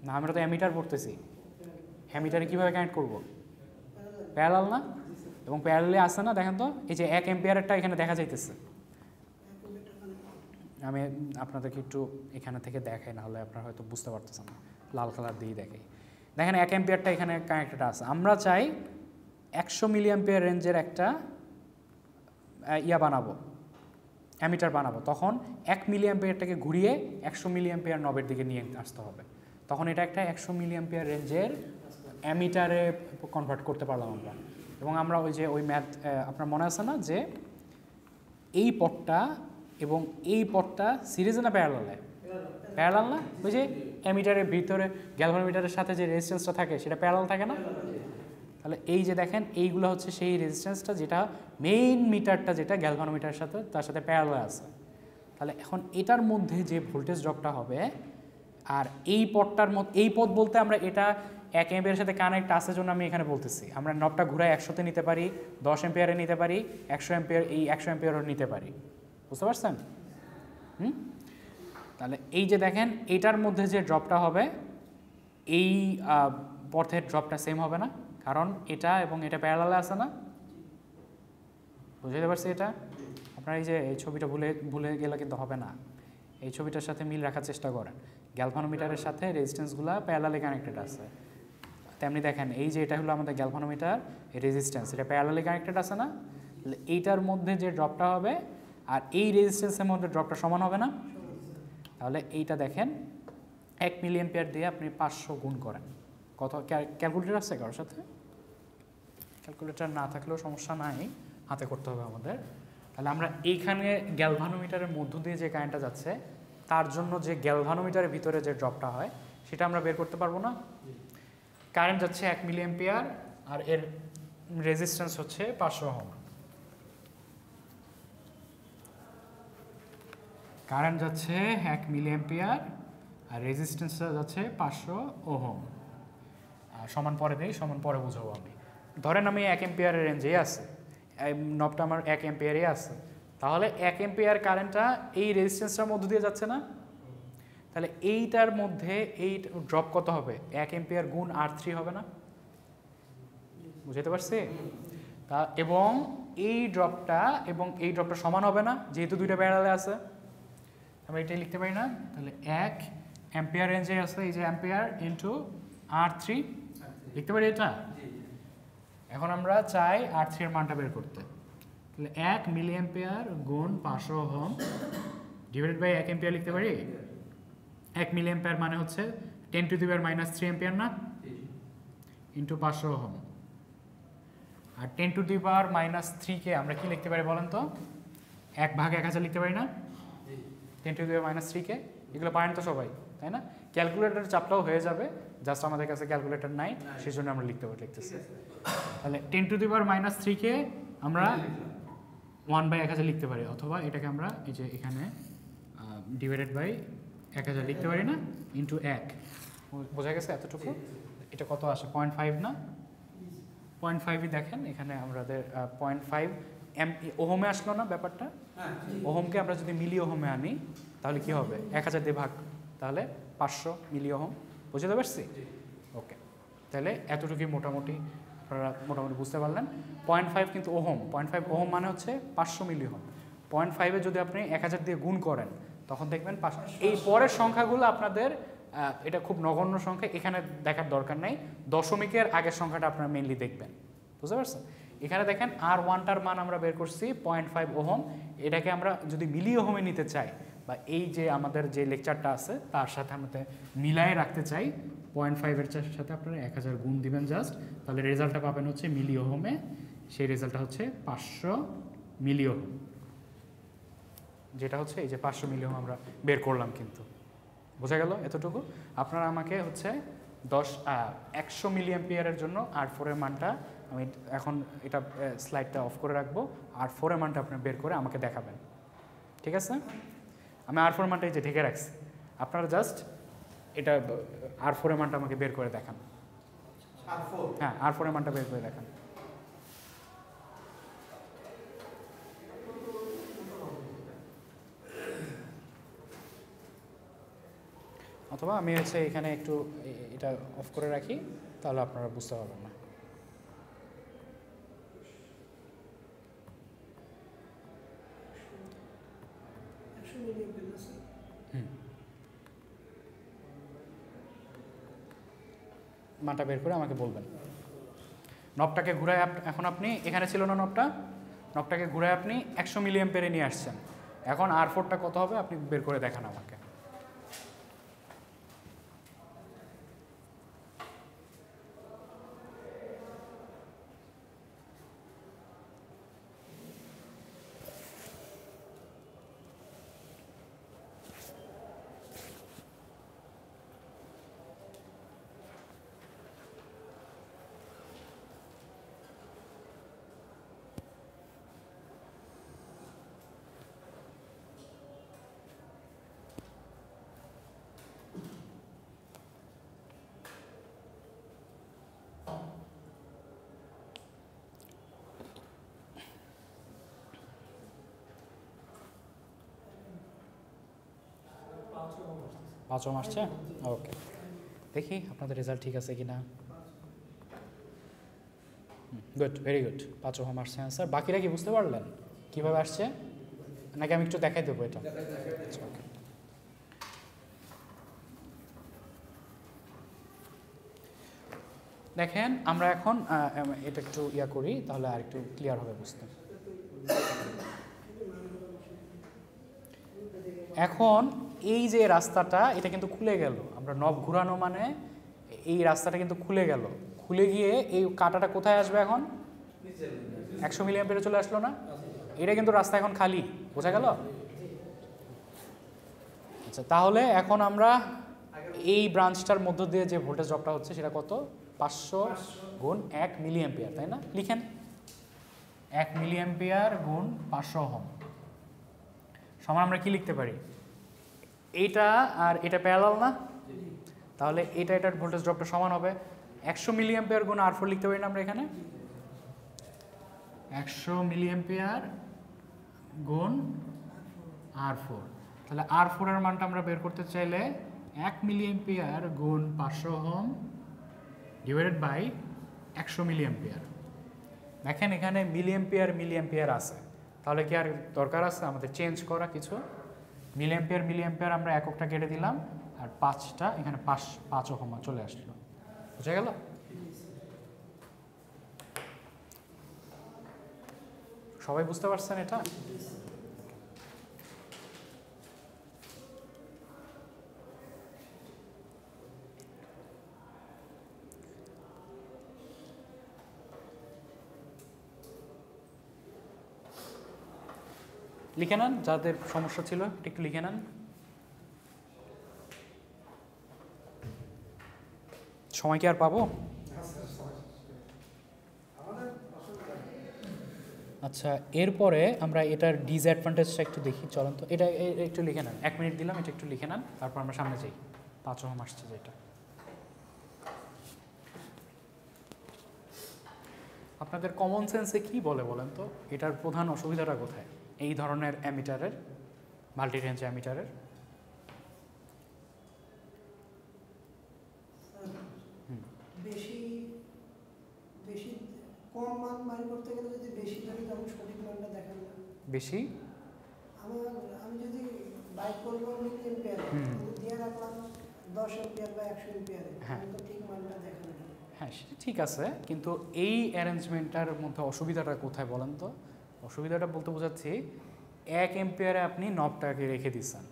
না, আমরা তো অ্যামিটার পড়তেছি, অ্যামিটারে কীভাবে কানেক্ট করবো? প্যারালাল না? এবং প্যারালালে আসে না, দেখেন তো এই যে 1 অ্যাম্পিয়ারেরটা এখানে দেখা যাইতেছে। আমি আপনাদেরকে একটু এখানে থেকে দেখাই, না হলে আপনারা হয়তো বুঝতে পারতেছেন না, লাল কালার দিয়ে দেখাই। দেখেন 1 অ্যাম্পিয়ারটা এখানে কানেক্টেড আছে, আমরা চাই 100 মিলি অ্যাম্পিয়ার রেঞ্জের একটা বানাবো, অ্যামিটার বানাবো, তখন 1 মিলি অ্যাম্পিয়ারটাকে ঘুরিয়ে 100 মিলি অ্যাম্পিয়ার নবের দিকে নিয়ে আসতে হবে, তখন এটা একটা 100 মিলি অ্যাম্পিয়ার রেঞ্জের অ্যামিটারে কনভার্ট করতে পারলাম আমরা। এবং আমরা ওই যে ওই ম্যাথ আপনার মনে আছে না, যে এই পথটা এবং এই পথটা সিরিজে না প্যারালালে? প্যারালাল না? ওই যে অ্যামিটারের ভিতরে গ্যালভানোমিটারের সাথে যে রেজিস্ট্যান্সটা থাকে সেটা প্যারালাল থাকে না? তাহলে এই যে দেখেন এইগুলো হচ্ছে সেই রেজিস্ট্যান্সটা যেটা মেইন মিটারটা যেটা গ্যালভানোমিটারের সাথে তার সাথে প্যারালাল আছে। তাহলে এখন এটার মধ্যে যে ভোল্টেজ ড্রপটা হবে আর এই পথটার মধ্যে, এই পথ বলতে আমরা এটা 1 অ্যাম্পিয়ারের সাথে কানেক্ট আছে জন্য আমি এখানে বলতেছি, আমরা নবটা ঘুরায় 100-তে নিতে পারি, 10 অ্যাম্পিয়ারে নিতে পারি, 100 অ্যাম্পিয়ার, এই 100 অ্যাম্পিয়ারও নিতে পারি। বুঝতে পারছেন? তাহলে এই যে দেখেন এইটার মধ্যে যে ড্রপটা হবে এই পথের ড্রপটা সেম হবে না, কারণ এটা এবং এটা প্যারালালে আছে না? বুঝতে পারছি এটা? আপনার এই যে এই ছবিটা ভুলে গেলে কিন্তু হবে না, এই ছবিটার সাথে মিল রাখার চেষ্টা করেন। গ্যালভানোমিটারের সাথে রেজিস্ট্যান্সগুলো প্যারালালি কানেক্টেড আছে, তেমনি দেখেন এই যে এটা হলো আমাদের গ্যালভানোমিটার, রেজিস্ট্যান্স এটা প্যারালালি কানেক্টেড আছে না? এইটার মধ্যে যে ড্রপটা হবে আর এই রেজিস্ট্যান্সের মধ্যে ড্রপটা সমান হবে না? তাহলে এইটা দেখেন 1 মিলি অ্যাম্পিয়ার দিয়ে আপনি 500 গুণ করেন। কত? ক্যালকুলেটর আছে কারোর সাথে? ক্যালকুলেটর না থাকলেও সমস্যা নাই, হাতে করতে হবে আমাদের। তাহলে আমরা এইখানে গ্যালভানোমিটারের মধ্য দিয়ে যে কারেন্টটা যাচ্ছে তার জন্য যে গ্যালভানোমিটারের ভিতরে যে ড্রপটা হয় সেটা আমরা বের করতে পারবো না? কারেন্ট যাচ্ছে 1 মিলি অ্যাম্পিয়ার আর এর রেজিস্ট্যান্স হচ্ছে 500 ওহম। কারেন্ট যাচ্ছে 1 মিলি অ্যাম্পিয়ার আর রেজিস্ট্যান্সটা যাচ্ছে 500 ওহম। সমান পরে দেই, সমান পরে বুঝাবো আমি। ধরেন আমি 1 অ্যাম্পিয়ারের রেঞ্জেই আছে, নবটা আমার 1 অ্যাম্পিয়ারে আছে, তাহলে 1 অ্যাম্পিয়ার কারেন্টটা এই রেজিস্ট্যান্সটার মধ্য দিয়ে যাচ্ছে না? তাহলে এইটার মধ্যে এই ড্রপ কত হবে? 1 অ্যাম্পিয়ার গুণ R3 হবে না? বুঝতে পারছি? তা এবং এই ড্রপটা এবং এই ড্রপটা সমান হবে না, যেহেতু দুইটা প্যারালালে আছে। আমরা এটাই লিখতে পারি না? তাহলে 1 অ্যাম্পিয়ার রেঞ্জে আছে, এই যে অ্যাম্পিয়ার ইন্টু R3 লিখতে পারি এটা। এখন আমরা চাই R3 এর মানটা বের করতে। তাহলে 1 মিলি অ্যাম্পিয়ার গুণ 500 ওহম ডিভাইডেড বাই 1 অ্যাম্পিয়ার লিখতে পারি। 1 মিলি অ্যাম্পিয়ার মানে হচ্ছে 10 টু দি পাওয়ার -3 অ্যাম্পিয়ার না? Into 500 ohm. আর 10 টু দি পাওয়ার -3 কে আমরা কি লিখতে পারি বলেন তো? 1/1000 লিখতে পারি না? 10 টু দি পাওয়ার -3 কে এগুলো পারেন তো সবাই, তাই না? ক্যালকুলেটর চাপটাও হয়ে যাবে, জাস্ট আমাদের কাছে ক্যালকুলেটর নাই, সেই জন্য আমরা লিখতেছি। তাহলে 10 টু দি পাওয়ার -3 কে আমরা 1/1000 লিখতে পারি, অথবা এটাকে আমরা এই যে এখানে ডিভাইডেড বাই 1000 লিখতে পারি না? ইন্টু 1। বোঝা গেছে এতটুকু? এটা কত আসে? 0.5 না? 0.5ই দেখেন এখানে আমাদের 0.5 ওহমে আসলো না ব্যাপারটা? ওহমকে আমরা যদি মিলি ওহমে আনি তাহলে কি হবে? 1000 দিয়ে ভাগ, তাহলে 500 মিলি ওহম। বুঝতে পারছি? ওকে, তাহলে এতটুকুই মোটামুটি আপনারা মোটামুটি বুঝতে পারলেন। 0.5 কিন্তু ওহম, 0.5 ওহম মানে হচ্ছে 500 মিলি ওহম। 0.5-এ যদি আপনি 1000 দিয়ে গুণ করেন তখন দেখবেন 500। এই পরের সংখ্যাগুলো আপনাদের এটা খুব নগণ্য সংখ্যা, এখানে দেখার দরকার নেই, দশমিকের আগের সংখ্যাটা আপনারা মেইনলি দেখবেন। বুঝতে পারছেন? এখানে দেখেন R1টার মান আমরা বের করছি 0.5 ওহম। এটাকে আমরা যদি মিলি ওহমে নিতে চাই বা এই যে আমাদের যে লেকচারটা আছে তার সাথে আমাদের মিলায়ে রাখতে চাই, 0.5-এর সাথে আপনারা 1000 গুণ দিবেন জাস্ট, তাহলে রেজাল্টটা পাবেন হচ্ছে মিলি ওহমে। সেই রেজাল্টটা হচ্ছে 500 মিলি ওহম, যেটা হচ্ছে এই যে 500 মিলি ওহম আমরা বের করলাম। কিন্তু বোঝা গেল এতটুকু? আপনারা আমাকে হচ্ছে 100 মিলি অ্যাম্পিয়ারের জন্য R4 এর মানটা, আমি এখন এটা স্লাইডটা অফ করে রাখবো, R4 এর মানটা আপনি বের করে আমাকে দেখাবেন, ঠিক আছে? আমি R4 এর মানটা এই যে ঢেকে রাখছি, আপনারা জাস্ট এটা R4 এর মানটা আমাকে বের করে দেখান। হ্যাঁ, R4 এর মানটা বের করে দেখান। অথবা আমি হচ্ছে এখানে একটু এটা অফ করে রাখি, তাহলে আপনারা বুঝতে পারবেন না। মানটা বের করে আমাকে বলবেন। নবটাকে ঘুরায় এখন আপনি, এখানে ছিল না নবটাকে ঘুরায় আপনি 100 মিলি অ্যাম্পিয়ারে নিয়ে আসছেন। এখন R4টা কত হবে আপনি বের করে দেখান আমাকে। 5 ওহম আসছে, ওকে। দেখি আপনাদের রেজাল্ট ঠিক আছে কিনা। গুড, ভেরি গুড, 5 ওহম আসছে অ্যান্সার। বাকিরা কি বুঝতে পারলেন কীভাবে আসছে, নাকি আমি একটু দেখাই দেবো এটা? আচ্ছা, ওকে। দেখেন আমরা এখন এটা একটু ইয়া করি, তাহলে আর একটু ক্লিয়ার হবে বুঝতে। এখন এই যে রাস্তাটা, এটা কিন্তু খুলে গেল, আমরা নব ঘুরানো মানে এই রাস্তাটা কিন্তু খুলে গেল, খুলে গিয়ে এই কাঁটাটা কোথায় আসবে এখন? 100 মিলিঅ্যাম্পিয়ারে চলে আসলো না? এটা কিন্তু রাস্তা এখন খালি, বোঝা গেল? আচ্ছা, তাহলে এখন আমরা এই ব্রাঞ্চটার মধ্য দিয়ে যে ভোল্টেজ ড্রপটা হচ্ছে সেটা কত? 500 গুণ 1 মিলিঅ্যাম্পিয়ার, তাই না? লিখেন 1 মিলিঅ্যাম্পিয়ার গুণ 500 ওহম সমান আমরা কি লিখতে পারি? এইটা আর এটা প্যারালাল না, তাহলে এটার ভোল্টেজ ড্রপটা সমান হবে 100 মিলিঅ্যাম্পিয়ার গুণ R4 লিখতে পারি না আমরা এখানে? 100 মিলিঅ্যাম্পিয়ার গুণ R4, তাহলে R4 এর মানটা আমরা বের করতে চাইলে 1 মিলিঅ্যাম্পিয়ার গুণ 500 ওহম ডিভাইডেড বাই 100 মিলিঅ্যাম্পিয়ার। দেখেন এখানে মিলিঅ্যাম্পিয়ার আছে, তাহলে কি আর দরকার আছে আমাদের চেঞ্জ করা কিছু? মিলিঅ্যাম্পিয়ার আমরা এককটা কেটে দিলাম, আর 5টা এখানে 5 ওহম চলে আসলো, বুঝা গেল? সবাই বুঝতে পারছেন এটা? লিখে নেন, যাদের সমস্যা ছিল একটু লিখে নেন। সময় কি আর পাবো? আচ্ছা, এরপরে আমরা এটার ডিসঅ্যাডভান্টেজটা একটু দেখি, চলেন তো। এটা একটু লিখে নেন, 1 মিনিট দিলাম, এটা একটু লিখে নেন, তারপর আমরা সামনে যাই। 5 ওহম আসছে যেটা। আপনাদের কমন সেন্সে কি বলে বলেন তো, এটার প্রধান অসুবিধাটা কোথায় এই ধরনের অ্যামিটারের, মাল্টি রেঞ্জ অ্যামিটারের? বেশি বেশি কম মান বার করতে গেলে যদি বেশি ধরি তখন সঠিক মানটা দেখান না। বেশি আমি যদি বাইক করবো মিলিঅ্যাম্পিয়ার দিয়ে রাখলাম 10 অ্যাম্পিয়ার বা 100 অ্যাম্পিয়ারে, তো ঠিক মানটা দেখান না। হ্যাঁ, সেটা ঠিক আছে, কিন্তু এই অ্যারেঞ্জমেন্টটার মধ্যে অসুবিধাটা কোথায় বলেন তো? অসুবিধাটা বলতে বোঝাচ্ছি, 1 অ্যাম্পিয়ারে আপনি নবটাকে রেখে দিচ্ছেন,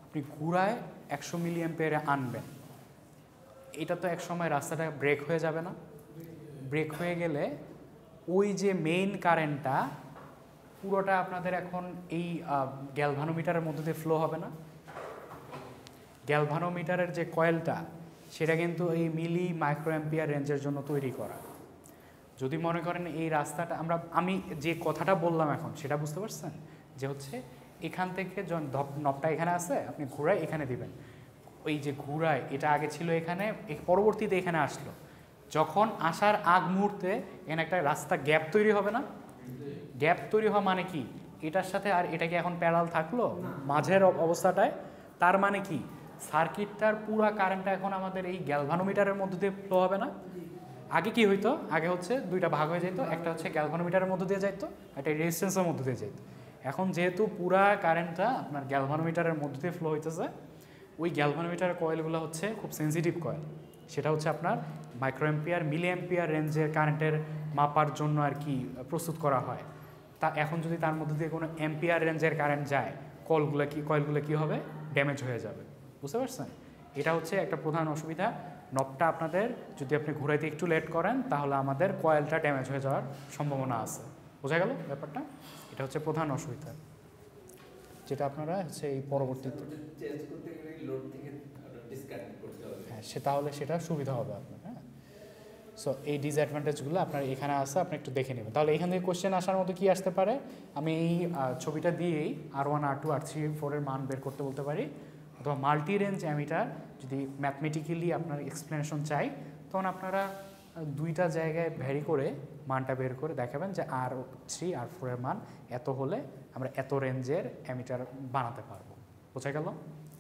আপনি ঘুরায় 100 মিলিঅ্যাম্পিয়ারে আনবেন, এটা তো এক সময় রাস্তাটা ব্রেক হয়ে যাবে না? ব্রেক হয়ে গেলে ওই যে মেইন কারেন্টটা পুরোটা আপনাদের এখন এই গ্যালভানোমিটারের মধ্যে দিয়ে ফ্লো হবে না? গ্যালভানোমিটারের যে কয়েলটা সেটা কিন্তু এই মাইক্রো অ্যাম্পিয়ার রেঞ্জের জন্য তৈরি করা। যদি মনে করেন এই রাস্তাটা আমি যে কথাটা বললাম এখন সেটা বুঝতে পারছেন, যে হচ্ছে এখান থেকে যখন নবটা এখানে আছে, আপনি ঘুরায় এখানে দিবেন, ওই যে ঘুরায় এটা আগে ছিল এখানে, পরবর্তীতে এখানে আসলো, যখন আসার আগ মুহূর্তে এখানে একটা রাস্তা গ্যাপ তৈরি হবে না? গ্যাপ তৈরি হওয়া মানে কি, এটার সাথে আর এটা কি এখন প্যারাল থাকলো মাঝের অবস্থাটায়? তার মানে কি সার্কিটটার পুরা কারেন্টটা এখন আমাদের এই গ্যালভানোমিটারের মধ্যে দিয়ে ফ্লো হবে না? আগে কি হইতো, আগে হচ্ছে দুইটা ভাগ হয়ে যেত, একটা হচ্ছে গ্যালভানোমিটারের মধ্যে দিয়ে যাইতো, একটা রেজিস্ট্যান্সের মধ্যে দিয়ে যেত। এখন যেহেতু পুরা কারেন্টটা আপনার গ্যালভানোমিটারের মধ্যে দিয়ে ফ্লো হইতেছে, ওই গ্যালভানোমিটারের কয়েলগুলো হচ্ছে খুব সেন্সিটিভ কয়েল, সেটা হচ্ছে আপনার মাইক্রো অ্যাম্পিয়ার মিলিঅ্যাম্পিয়ার রেঞ্জের কারেন্টের মাপার জন্য আর কি প্রস্তুত করা হয়। তা এখন যদি তার মধ্যে দিয়ে কোনো অ্যাম্পিয়ার রেঞ্জের কারেন্ট যায়, কয়েলগুলো কি হবে? ড্যামেজ হয়ে যাবে, বুঝতে পারছেন? এটা হচ্ছে একটা প্রধান অসুবিধা। নবটা আপনাদের যদি আপনি ঘুরাইতে একটু লেট করেন, তাহলে আমাদের কয়েলটা ড্যামেজ হয়ে যাওয়ার সম্ভাবনা আছে। বোঝা গেল ব্যাপারটা? এটা হচ্ছে প্রধান অসুবিধা, যেটা আপনারা হচ্ছে এই পরবর্তীতে হ্যাঁ তাহলে সেটা সুবিধা হবে আপনার। হ্যাঁ, সো এই ডিসঅ্যাডভান্টেজগুলো আপনার এখানে আসে, আপনি একটু দেখে নেবেন। তাহলে এখান থেকে কোশ্চেন আসার মতো কি আসতে পারে, আমি এই ছবিটা দিয়েই R1 R2 R3 R4 এর মান বের করতে বলতে পারি, অথবা মাল্টি রেঞ্জ অ্যামিটার যদি ম্যাথমেটিক্যালি আপনার এক্সপ্লেনেশন চাই, তখন আপনারা দুইটা জায়গায় ভ্যারি করে মানটা বের করে দেখাবেন যে R3 R4 এর মান এত হলে আমরা এত রেঞ্জের অ্যামিটার বানাতে পারবো। বোঝা গেল?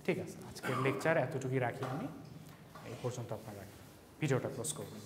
ঠিক আছে, আজকের লেকচার এতটুকুই রাখি আমি, এই পর্যন্ত আপনারা ভিডিওটা ক্লোজ করবেন।